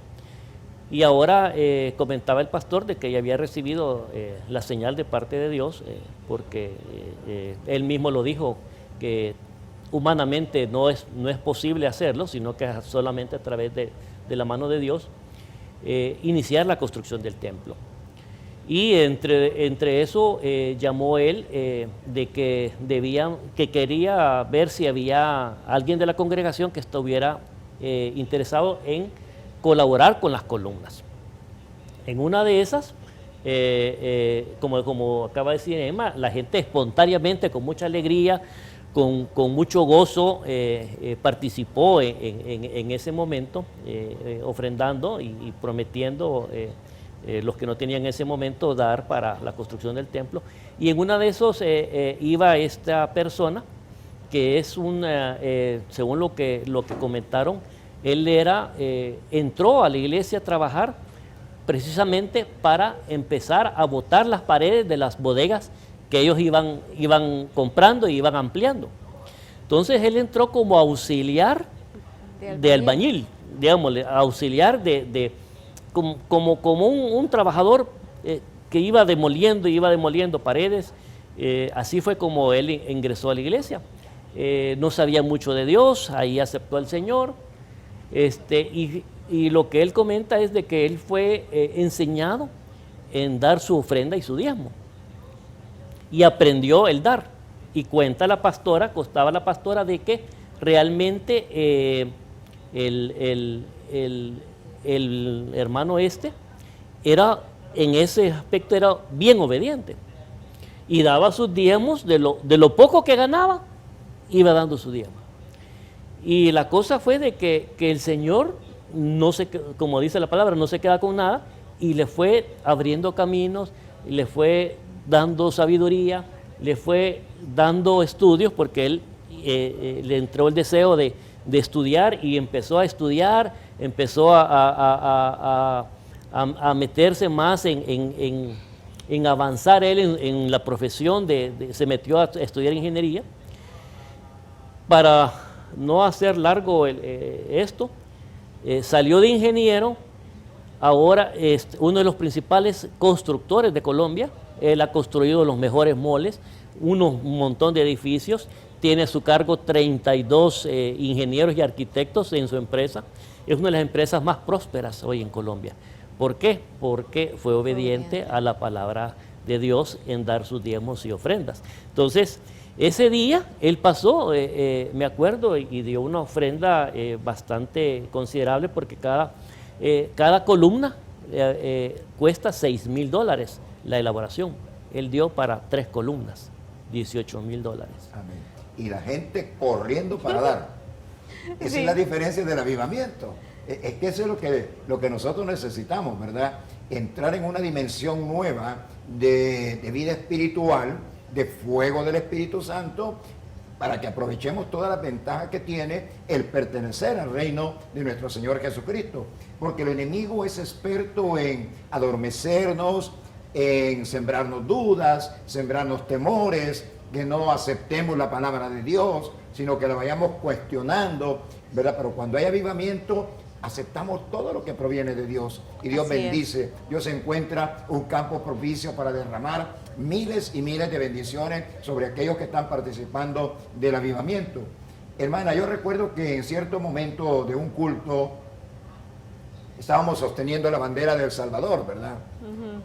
Y ahora comentaba el pastor de que ya había recibido la señal de parte de Dios, porque él mismo lo dijo, que humanamente no es posible hacerlo, sino que solamente a través de la mano de Dios, iniciar la construcción del templo. Y entre eso llamó él de que quería ver si había alguien de la congregación que estuviera interesado en colaborar con las columnas. En una de esas, como acaba de decir Emma, la gente espontáneamente, con mucha alegría, con mucho gozo, participó en ese momento, ofrendando y prometiendo los que no tenían en ese momento dar para la construcción del templo. Y en una de esos iba esta persona, que es según lo que comentaron, él entró a la iglesia a trabajar precisamente para empezar a botar las paredes de las bodegas que ellos iban comprando y iban ampliando. Entonces él entró como auxiliar de albañil, digamos, auxiliar como un trabajador que iba demoliendo paredes. Así fue como él ingresó a la iglesia. No sabía mucho de Dios, ahí aceptó al Señor. Y lo que él comenta es de que él fue enseñado en dar su ofrenda y su diezmo. Y aprendió el dar. Y contaba la pastora de que realmente el hermano en ese aspecto era bien obediente. Y daba sus diezmos, de lo poco que ganaba, iba dando su diezmo. Y la cosa fue de que el Señor, como dice la palabra, no se queda con nada, y le fue abriendo caminos, y le fue dando sabiduría, le fue dando estudios, porque él le entró el deseo de estudiar, y empezó a estudiar, empezó a meterse más en avanzar él en la profesión, se metió a estudiar ingeniería. Para no hacer largo esto, salió de ingeniero, ahora es uno de los principales constructores de Colombia. Él ha construido los mejores moles, un montón de edificios, tiene a su cargo 32 ingenieros y arquitectos en su empresa. Es una de las empresas más prósperas hoy en Colombia. ¿Por qué? Porque fue obediente a la palabra de Dios en dar sus diezmos y ofrendas. Entonces, ese día él pasó, me acuerdo, y dio una ofrenda bastante considerable, porque cada columna cuesta $6,000 la elaboración. Él dio para 3 columnas, $18,000. Amén. Y la gente corriendo para dar. Esa Sí. es la diferencia del avivamiento. Es que eso es lo que nosotros necesitamos, ¿verdad? Entrar en una dimensión nueva de vida espiritual, de fuego del Espíritu Santo, para que aprovechemos todas las ventajas que tiene el pertenecer al reino de nuestro Señor Jesucristo. Porque el enemigo es experto en adormecernos, en sembrarnos dudas, sembrarnos temores, que no aceptemos la palabra de Dios, sino que la vayamos cuestionando, ¿verdad? Pero cuando hay avivamiento, aceptamos todo lo que proviene de Dios y Dios Así es. bendice. Dios encuentra un campo propicio para derramar miles y miles de bendiciones sobre aquellos que están participando del avivamiento. Hermana, yo recuerdo que en cierto momento de un culto estábamos sosteniendo la bandera de El Salvador, ¿verdad?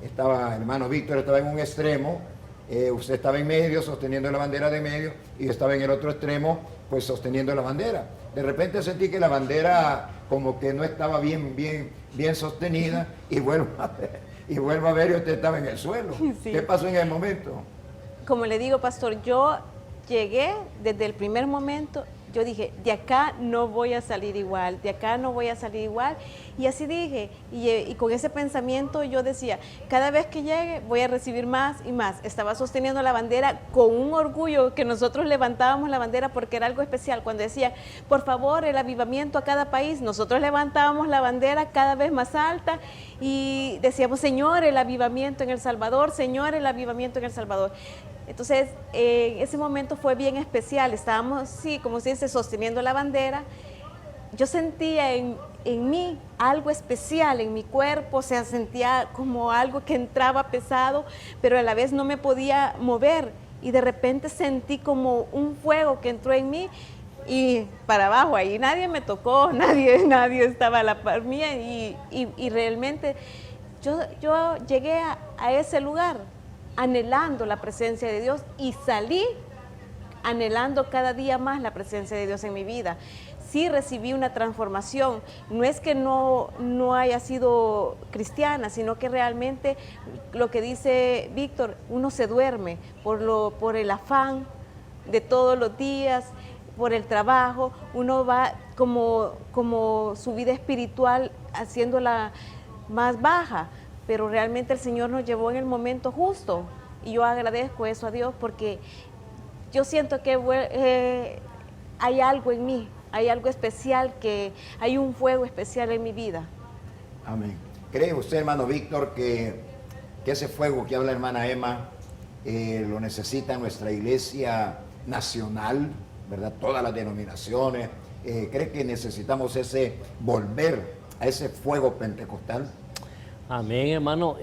Estaba, hermano Víctor estaba en un extremo, usted estaba en medio sosteniendo la bandera de medio y yo estaba en el otro extremo pues sosteniendo la bandera. De repente sentí que la bandera como que no estaba bien sostenida y vuelvo a ver y usted estaba en el suelo. Sí. ¿Qué pasó en el momento? Como le digo, pastor, yo llegué desde el primer momento, yo dije, de acá no voy a salir igual, de acá no voy a salir igual. Y así dije, y con ese pensamiento yo decía, cada vez que llegue voy a recibir más y más. Estaba sosteniendo la bandera con un orgullo que nosotros levantábamos la bandera porque era algo especial. Cuando decía, por favor, el avivamiento a cada país, nosotros levantábamos la bandera cada vez más alta y decíamos, Señor, el avivamiento en El Salvador, Señor, el avivamiento en El Salvador. Entonces, ese momento fue bien especial. Estábamos, sí, como se dice, sosteniendo la bandera. Yo sentía en mí algo especial, en mi cuerpo, o sea, sentía como algo que entraba pesado, pero a la vez no me podía mover. Y de repente sentí como un fuego que entró en mí y para abajo, ahí nadie me tocó, nadie estaba a la par mía y realmente yo llegué a ese lugar anhelando la presencia de Dios y salí anhelando cada día más la presencia de Dios en mi vida. Sí recibí una transformación, no es que no haya sido cristiana, sino que realmente lo que dice Víctor, uno se duerme por el afán de todos los días, por el trabajo, uno va como su vida espiritual haciéndola más baja. Pero realmente el Señor nos llevó en el momento justo y yo agradezco eso a Dios porque yo siento que hay algo en mí, hay algo especial, que hay un fuego especial en mi vida. Amén. ¿Cree usted, hermano Víctor, que ese fuego que habla la hermana Emma lo necesita nuestra iglesia nacional, ¿verdad? Todas las denominaciones. ¿Cree que necesitamos volver a ese fuego pentecostal? Amén, hermano.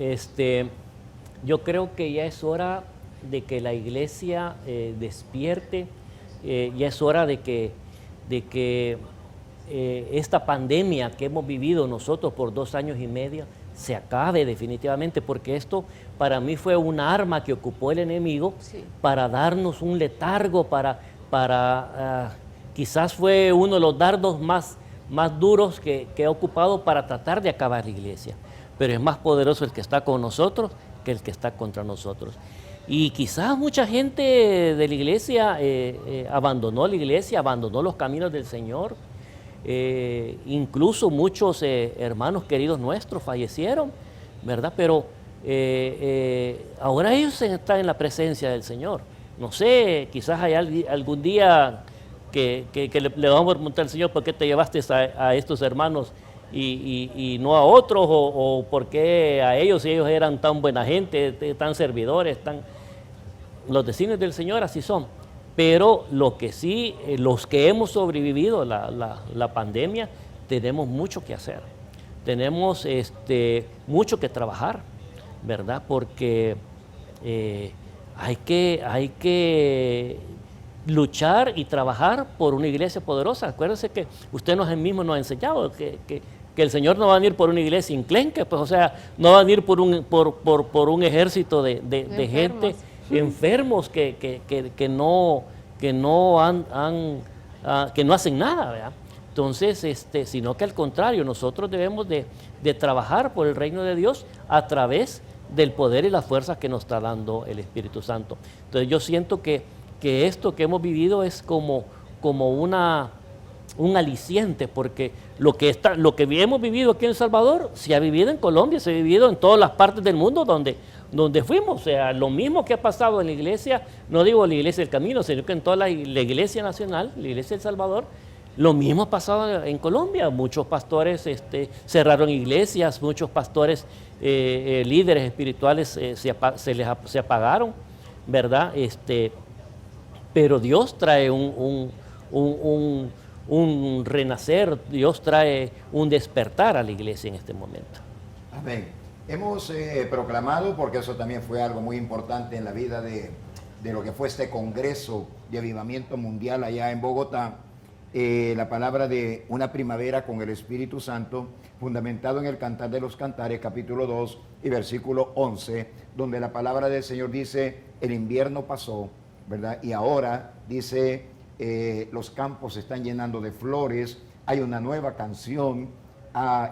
Yo creo que ya es hora de que la iglesia despierte, ya es hora de que esta pandemia que hemos vivido nosotros por 2 años y medio se acabe definitivamente, porque esto para mí fue un arma que ocupó el enemigo para darnos un letargo, quizás fue uno de los dardos más duros que he ocupado para tratar de acabar la iglesia. Pero es más poderoso el que está con nosotros que el que está contra nosotros. Y quizás mucha gente de la iglesia abandonó la iglesia, abandonó los caminos del Señor. Incluso muchos hermanos queridos nuestros fallecieron, ¿verdad? Pero ahora ellos están en la presencia del Señor. No sé, quizás hay algún día que le vamos a preguntar al Señor, ¿por qué te llevaste a estos hermanos y no a otros, o por qué a ellos, si ellos eran tan buena gente, tan servidores, los designios del Señor así son? Pero lo que sí, los que hemos sobrevivido la pandemia, tenemos mucho que hacer, tenemos mucho que trabajar, ¿verdad? Porque hay que luchar y trabajar por una iglesia poderosa. Acuérdense que usted mismo nos ha enseñado que el Señor no va a venir por una iglesia enclenque, pues, o sea, no va a venir por un ejército de gente enfermos que no hacen nada, ¿verdad? Entonces, sino que al contrario, nosotros debemos de trabajar por el reino de Dios a través del poder y las fuerzas que nos está dando el Espíritu Santo. Entonces yo siento que esto que hemos vivido es como un aliciente, porque lo que hemos vivido aquí en El Salvador se ha vivido en Colombia, se ha vivido en todas las partes del mundo donde donde fuimos. O sea, lo mismo que ha pasado en la iglesia, no digo la iglesia del Camino, sino que en toda la iglesia nacional, la iglesia del Salvador, lo mismo ha pasado en Colombia. Muchos pastores cerraron iglesias, muchos pastores líderes espirituales se apagaron, ¿verdad? Pero Dios trae un renacer, Dios trae un despertar a la iglesia en este momento. Amén. Hemos proclamado, porque eso también fue algo muy importante en la vida de lo que fue este Congreso de Avivamiento Mundial allá en Bogotá, la palabra de una primavera con el Espíritu Santo, fundamentado en el Cantar de los Cantares, capítulo 2 y versículo 11, donde la palabra del Señor dice, el invierno pasó, ¿verdad? Y ahora dice, los campos se están llenando de flores, hay una nueva canción,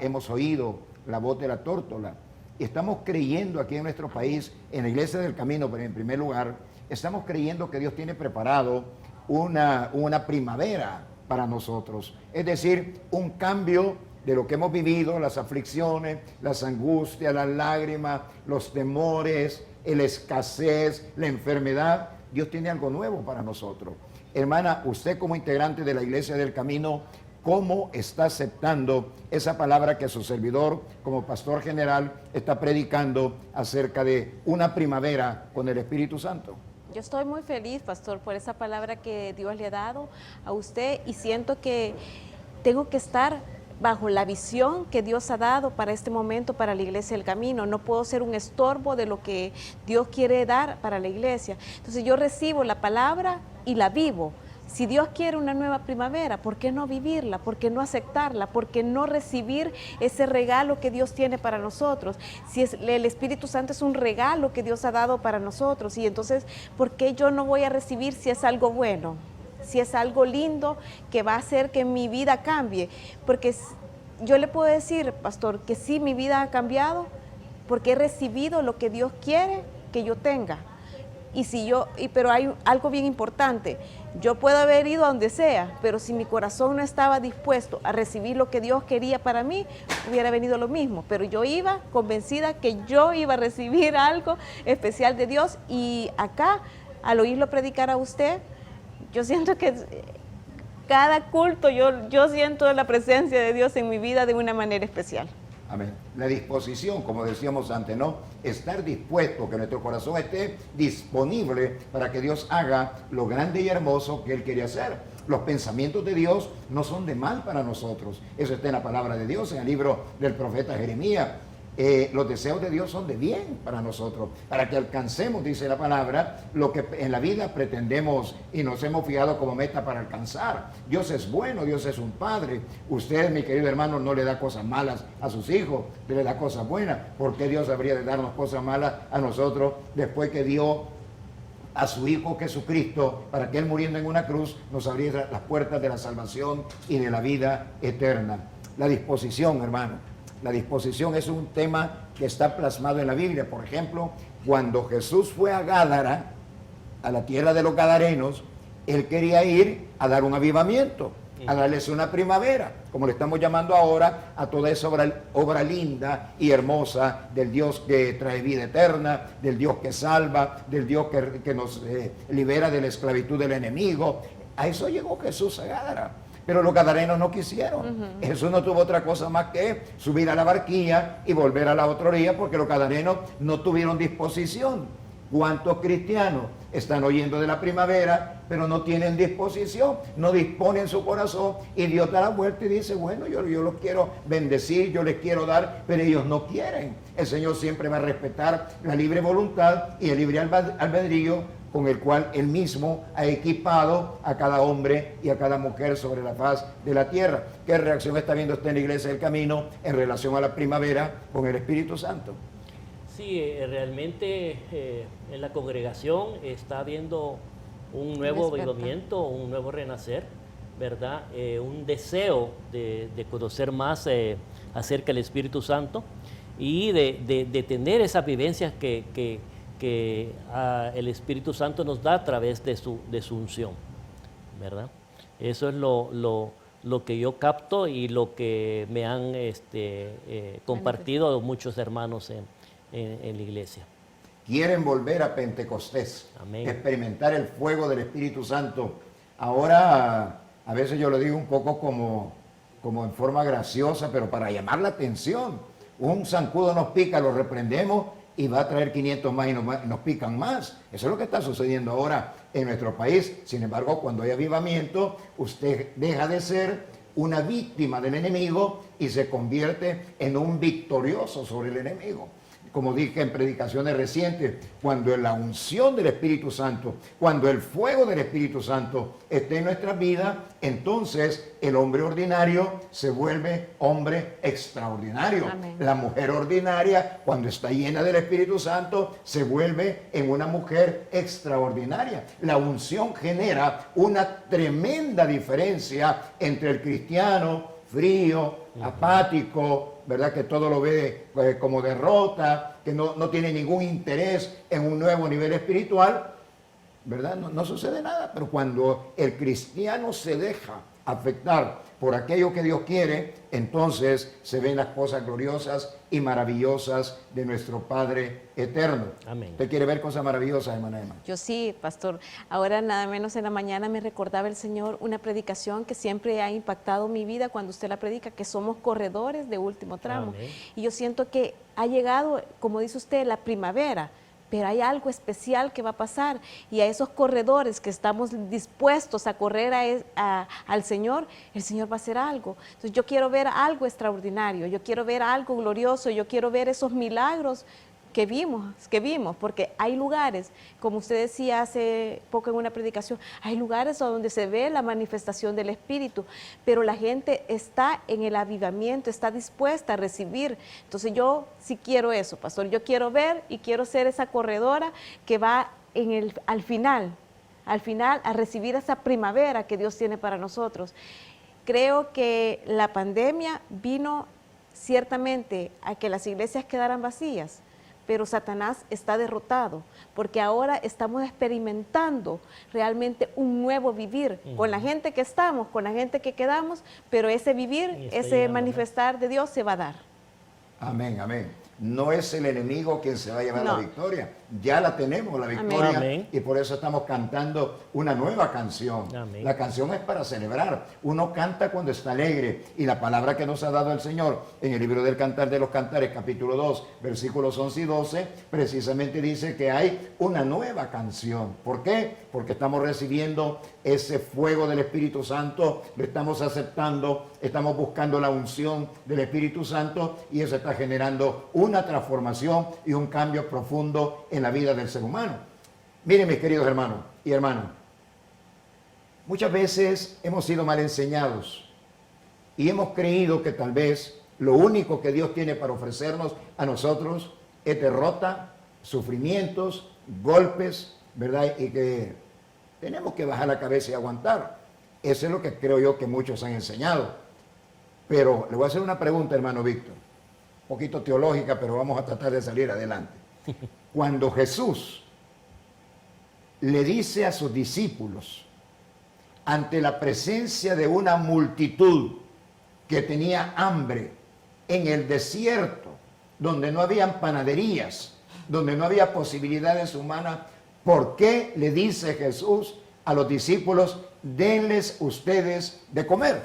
hemos oído la voz de la tórtola. Y estamos creyendo aquí en nuestro país, en la Iglesia del Camino, pero en primer lugar, estamos creyendo que Dios tiene preparado una primavera para nosotros. Es decir, un cambio de lo que hemos vivido, las aflicciones, las angustias, las lágrimas, los temores, la escasez, la enfermedad. Dios tiene algo nuevo para nosotros. Hermana, usted como integrante de la Iglesia del Camino, ¿cómo está aceptando esa palabra que su servidor, como pastor general, está predicando acerca de una primavera con el Espíritu Santo? Yo estoy muy feliz, pastor, por esa palabra que Dios le ha dado a usted y siento que tengo que estar bajo la visión que Dios ha dado para este momento, para la Iglesia del Camino. No puedo ser un estorbo de lo que Dios quiere dar para la iglesia. Entonces yo recibo la palabra y la vivo. Si Dios quiere una nueva primavera, ¿por qué no vivirla? ¿Por qué no aceptarla? ¿Por qué no recibir ese regalo que Dios tiene para nosotros? Si el Espíritu Santo es un regalo que Dios ha dado para nosotros, y entonces, ¿por qué yo no voy a recibir si es algo bueno? Si es algo lindo que va a hacer que mi vida cambie. Porque yo le puedo decir, pastor, que sí, mi vida ha cambiado porque he recibido lo que Dios quiere que yo tenga. Pero hay algo bien importante. Yo puedo haber ido a donde sea, pero si mi corazón no estaba dispuesto a recibir lo que Dios quería para mí, hubiera venido lo mismo. Pero yo iba convencida que yo iba a recibir algo especial de Dios. Y acá, al oírlo predicar a usted, yo siento que cada culto, yo siento la presencia de Dios en mi vida de una manera especial. Amén. La disposición, como decíamos antes, ¿no? Estar dispuesto, que nuestro corazón esté disponible para que Dios haga lo grande y hermoso que Él quiere hacer. Los pensamientos de Dios no son de mal para nosotros. Eso está en la palabra de Dios, en el libro del profeta Jeremías. Los deseos de Dios son de bien para nosotros, para que alcancemos, dice la palabra, lo que en la vida pretendemos y nos hemos fijado como meta para alcanzar. Dios es bueno, Dios es un Padre. Usted, mi querido hermano, no le da cosas malas a sus hijos, le da cosas buenas. ¿Por qué Dios habría de darnos cosas malas a nosotros después que dio a su Hijo Jesucristo para que Él, muriendo en una cruz, nos abriera las puertas de la salvación y de la vida eterna? La disposición, hermano. La disposición es un tema que está plasmado en la Biblia. Por ejemplo, cuando Jesús fue a Gádara, a la tierra de los gadarenos, Él quería ir a dar un avivamiento, a darles una primavera, como le estamos llamando ahora a toda esa obra linda y hermosa del Dios que trae vida eterna, del Dios que salva, del Dios que nos libera de la esclavitud del enemigo. A eso llegó Jesús a Gádara. Pero los gadarenos no quisieron. Jesús no tuvo otra cosa más que subir a la barquilla y volver a la otra orilla, porque los gadarenos no tuvieron disposición. ¿Cuántos cristianos están oyendo de la primavera, pero no tienen disposición? No disponen su corazón, y Dios da la vuelta y dice, bueno, yo los quiero bendecir, yo les quiero dar, pero ellos no quieren. El Señor siempre va a respetar la libre voluntad y el libre albedrío con el cual Él mismo ha equipado a cada hombre y a cada mujer sobre la faz de la tierra. ¿Qué reacción está viendo usted en la Iglesia del Camino en relación a la primavera con el Espíritu Santo? Sí, realmente en la congregación está habiendo un nuevo avivamiento, un nuevo renacer, ¿verdad? Un deseo de conocer más acerca del Espíritu Santo y de tener esas vivencias que el Espíritu Santo nos da a través de su unción, ¿verdad? Eso es lo que yo capto y lo que me han compartido muchos hermanos en la iglesia. quieren volver a Pentecostés, Amén. experimentar el fuego del Espíritu Santo. Ahora, a veces yo lo digo un poco como en forma graciosa, pero para llamar la atención. Un zancudo nos pica, lo reprendemos y va a traer 500 más y nos pican más. Eso es lo que está sucediendo ahora en nuestro país. Sin embargo, cuando hay avivamiento, usted deja de ser una víctima del enemigo y se convierte en un victorioso sobre el enemigo. Como dije en predicaciones recientes, cuando la unción del Espíritu Santo, cuando el fuego del Espíritu Santo esté en nuestras vidas, entonces el hombre ordinario se vuelve hombre extraordinario. Amén. La mujer ordinaria, cuando está llena del Espíritu Santo, se vuelve en una mujer extraordinaria. La unción genera una tremenda diferencia entre el cristiano frío, apático, ¿verdad? Que todo lo ve como derrota, que no tiene ningún interés en un nuevo nivel espiritual, ¿verdad? No sucede nada. Pero cuando el cristiano se deja afectar por aquello que Dios quiere, entonces se ven las cosas gloriosas y maravillosas de nuestro Padre eterno. Amén. ¿Usted quiere ver cosas maravillosas, hermana Emma? Yo sí, pastor. Ahora nada menos en la mañana me recordaba el Señor una predicación que siempre ha impactado mi vida cuando usted la predica, que somos corredores de último tramo. Amén. Y yo siento que ha llegado, como dice usted, la primavera. Pero hay algo especial que va a pasar y a esos corredores que estamos dispuestos a correr al Señor, el Señor va a hacer algo. Entonces yo quiero ver algo extraordinario, yo quiero ver algo glorioso, yo quiero ver esos milagros que vimos, porque hay lugares, como usted decía hace poco en una predicación, hay lugares donde se ve la manifestación del Espíritu, pero la gente está en el avivamiento, está dispuesta a recibir. Entonces yo sí quiero eso, pastor, yo quiero ver y quiero ser esa corredora que va al final a recibir esa primavera que Dios tiene para nosotros. Creo que la pandemia vino ciertamente a que las iglesias quedaran vacías, pero Satanás está derrotado, porque ahora estamos experimentando realmente un nuevo vivir con la gente que estamos, con la gente que quedamos, pero ese vivir, Y está ese llegando, manifestar de Dios se va a dar. Amén, amén. No es el enemigo quien se va a llevar la No. victoria. Ya la tenemos, la victoria. Amén. Y por eso estamos cantando una nueva canción. Amén. La canción es para celebrar. Uno canta cuando está alegre. Y la palabra que nos ha dado el Señor en el libro del Cantar de los Cantares, capítulo 2, versículos 11 y 12, precisamente dice que hay una nueva canción. ¿Por qué? Porque estamos recibiendo ese fuego del Espíritu Santo, lo estamos aceptando, estamos buscando la unción del Espíritu Santo y eso está generando una transformación y un cambio profundo en la vida del ser humano. Miren, mis queridos hermanos y hermanas, muchas veces hemos sido mal enseñados y hemos creído que tal vez lo único que Dios tiene para ofrecernos a nosotros es derrota, sufrimientos, golpes, ¿verdad? Y que tenemos que bajar la cabeza y aguantar. Eso es lo que creo yo que muchos han enseñado. Pero le voy a hacer una pregunta, hermano Víctor, un poquito teológica, pero vamos a tratar de salir adelante. Cuando Jesús le dice a sus discípulos, ante la presencia de una multitud que tenía hambre en el desierto, donde no habían panaderías, donde no había posibilidades humanas, ¿por qué le dice Jesús a los discípulos, denles ustedes de comer?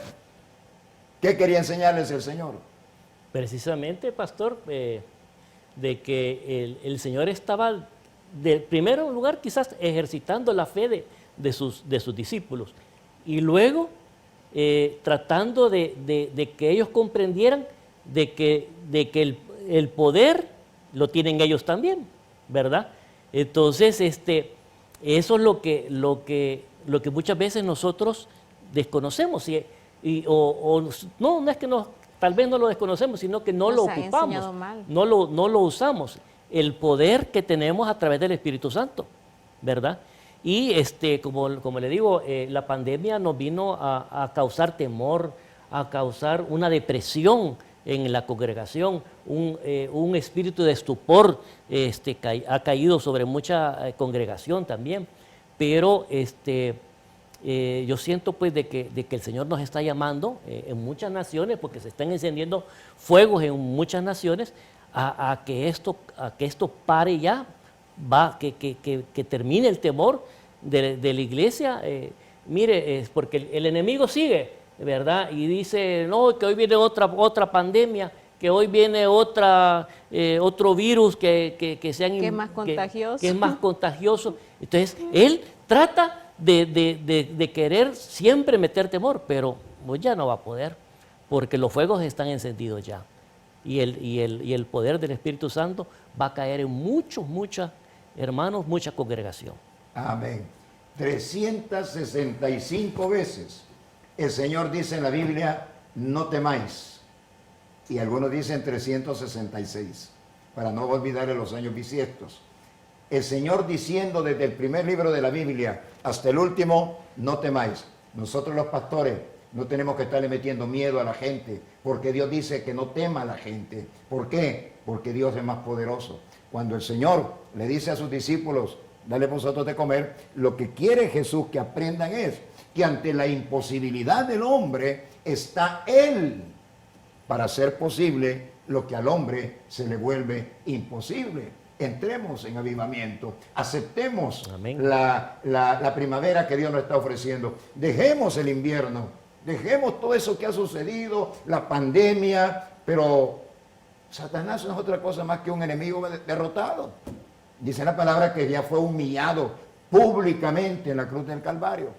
¿Qué quería enseñarles el Señor? Precisamente, pastor, de que el Señor estaba, de primero lugar, quizás ejercitando la fe de sus discípulos y luego tratando de que ellos comprendieran de que el poder lo tienen ellos también, ¿verdad? Entonces, eso es lo que muchas veces nosotros desconocemos no es que tal vez no lo desconocemos, sino que no lo Nos ha enseñado ocupamos, mal. no lo usamos, el poder que tenemos a través del Espíritu Santo, ¿verdad? Y como le digo, la pandemia nos vino a causar temor, a causar una depresión en la congregación, un espíritu de estupor ha caído sobre mucha congregación también, pero yo siento pues de que el Señor nos está llamando en muchas naciones, porque se están encendiendo fuegos en muchas naciones, a que esto pare ya, que termine el temor de la iglesia. Mire, es porque el enemigo sigue, ¿verdad? Y dice, no, que hoy viene otra pandemia, que hoy viene otro virus que Que es más contagioso. que es más contagioso. Entonces, él trata de querer siempre meter temor, pero pues ya no va a poder, porque los fuegos están encendidos ya. Y el poder del Espíritu Santo va a caer en muchos hermanos, mucha congregación. Amén. 365 veces el Señor dice en la Biblia, no temáis. Y algunos dicen 366, para no olvidar los años bisiestos. El Señor diciendo desde el primer libro de la Biblia hasta el último, no temáis. Nosotros los pastores no tenemos que estarle metiendo miedo a la gente, porque Dios dice que no tema a la gente. ¿Por qué? Porque Dios es más poderoso. Cuando el Señor le dice a sus discípulos, dale vosotros de comer, lo que quiere Jesús que aprendan es que ante la imposibilidad del hombre está Él para hacer posible lo que al hombre se le vuelve imposible. Entremos en avivamiento, aceptemos la primavera que Dios nos está ofreciendo, dejemos el invierno, dejemos todo eso que ha sucedido, la pandemia, pero Satanás no es otra cosa más que un enemigo derrotado. Dice la palabra que ya fue humillado públicamente en la cruz del Calvario.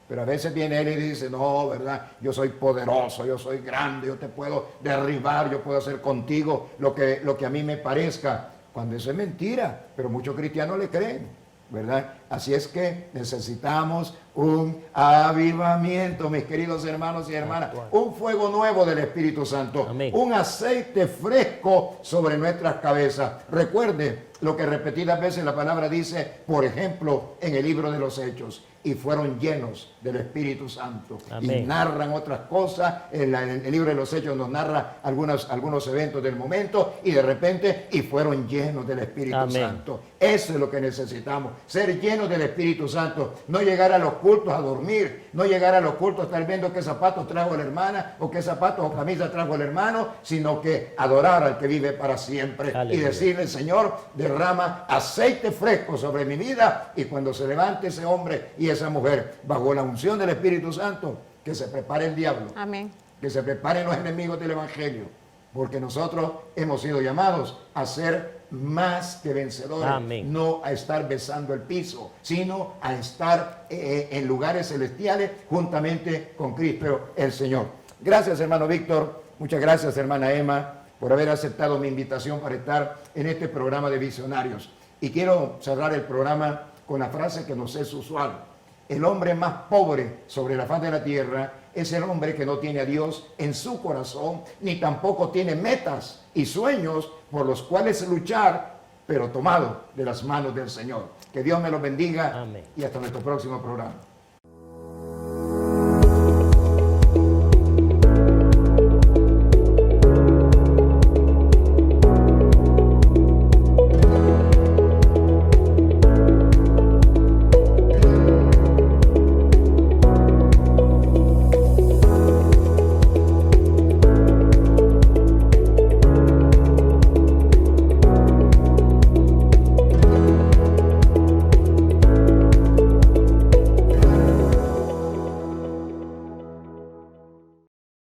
Pero a veces viene él y dice, no, ¿verdad? Yo soy poderoso, yo soy grande, yo te puedo derribar, yo puedo hacer contigo lo que a mí me parezca. Cuando eso es mentira, pero muchos cristianos le creen, ¿verdad? Así es que necesitamos un avivamiento, mis queridos hermanos y hermanas, un fuego nuevo del Espíritu Santo, Amén. Un aceite fresco sobre nuestras cabezas. Recuerde lo que repetidas veces la palabra dice, por ejemplo, en el libro de los Hechos, y fueron llenos del Espíritu Santo. Amén. Y narran otras cosas, en el libro de los Hechos nos narra algunos eventos del momento, y de repente, y fueron llenos del Espíritu Amén. Santo. Eso es lo que necesitamos, ser llenos del Espíritu Santo, no llegar a los cultos a dormir, no llegar a los cultos a estar viendo qué zapatos trajo la hermana, o qué zapatos o camisa trajo el hermano, sino que adorar al que vive para siempre. Aleluya. Y decirle, Señor, derrama aceite fresco sobre mi vida, y cuando se levante ese hombre y esa mujer bajo la unción del Espíritu Santo, que se prepare el diablo, Amén. que se preparen los enemigos del Evangelio, porque nosotros hemos sido llamados a ser más que vencedores. Amén. No a estar besando el piso, sino a estar en lugares celestiales juntamente con Cristo el Señor. Gracias, hermano Víctor, muchas gracias, hermana Emma, por haber aceptado mi invitación para estar en este programa de Visionarios. Y quiero cerrar el programa con la frase que nos es usual. El hombre más pobre sobre la faz de la tierra es el hombre que no tiene a Dios en su corazón, ni tampoco tiene metas y sueños por los cuales luchar, pero tomado de las manos del Señor. Que Dios me los bendiga. Amén. Y hasta nuestro próximo programa.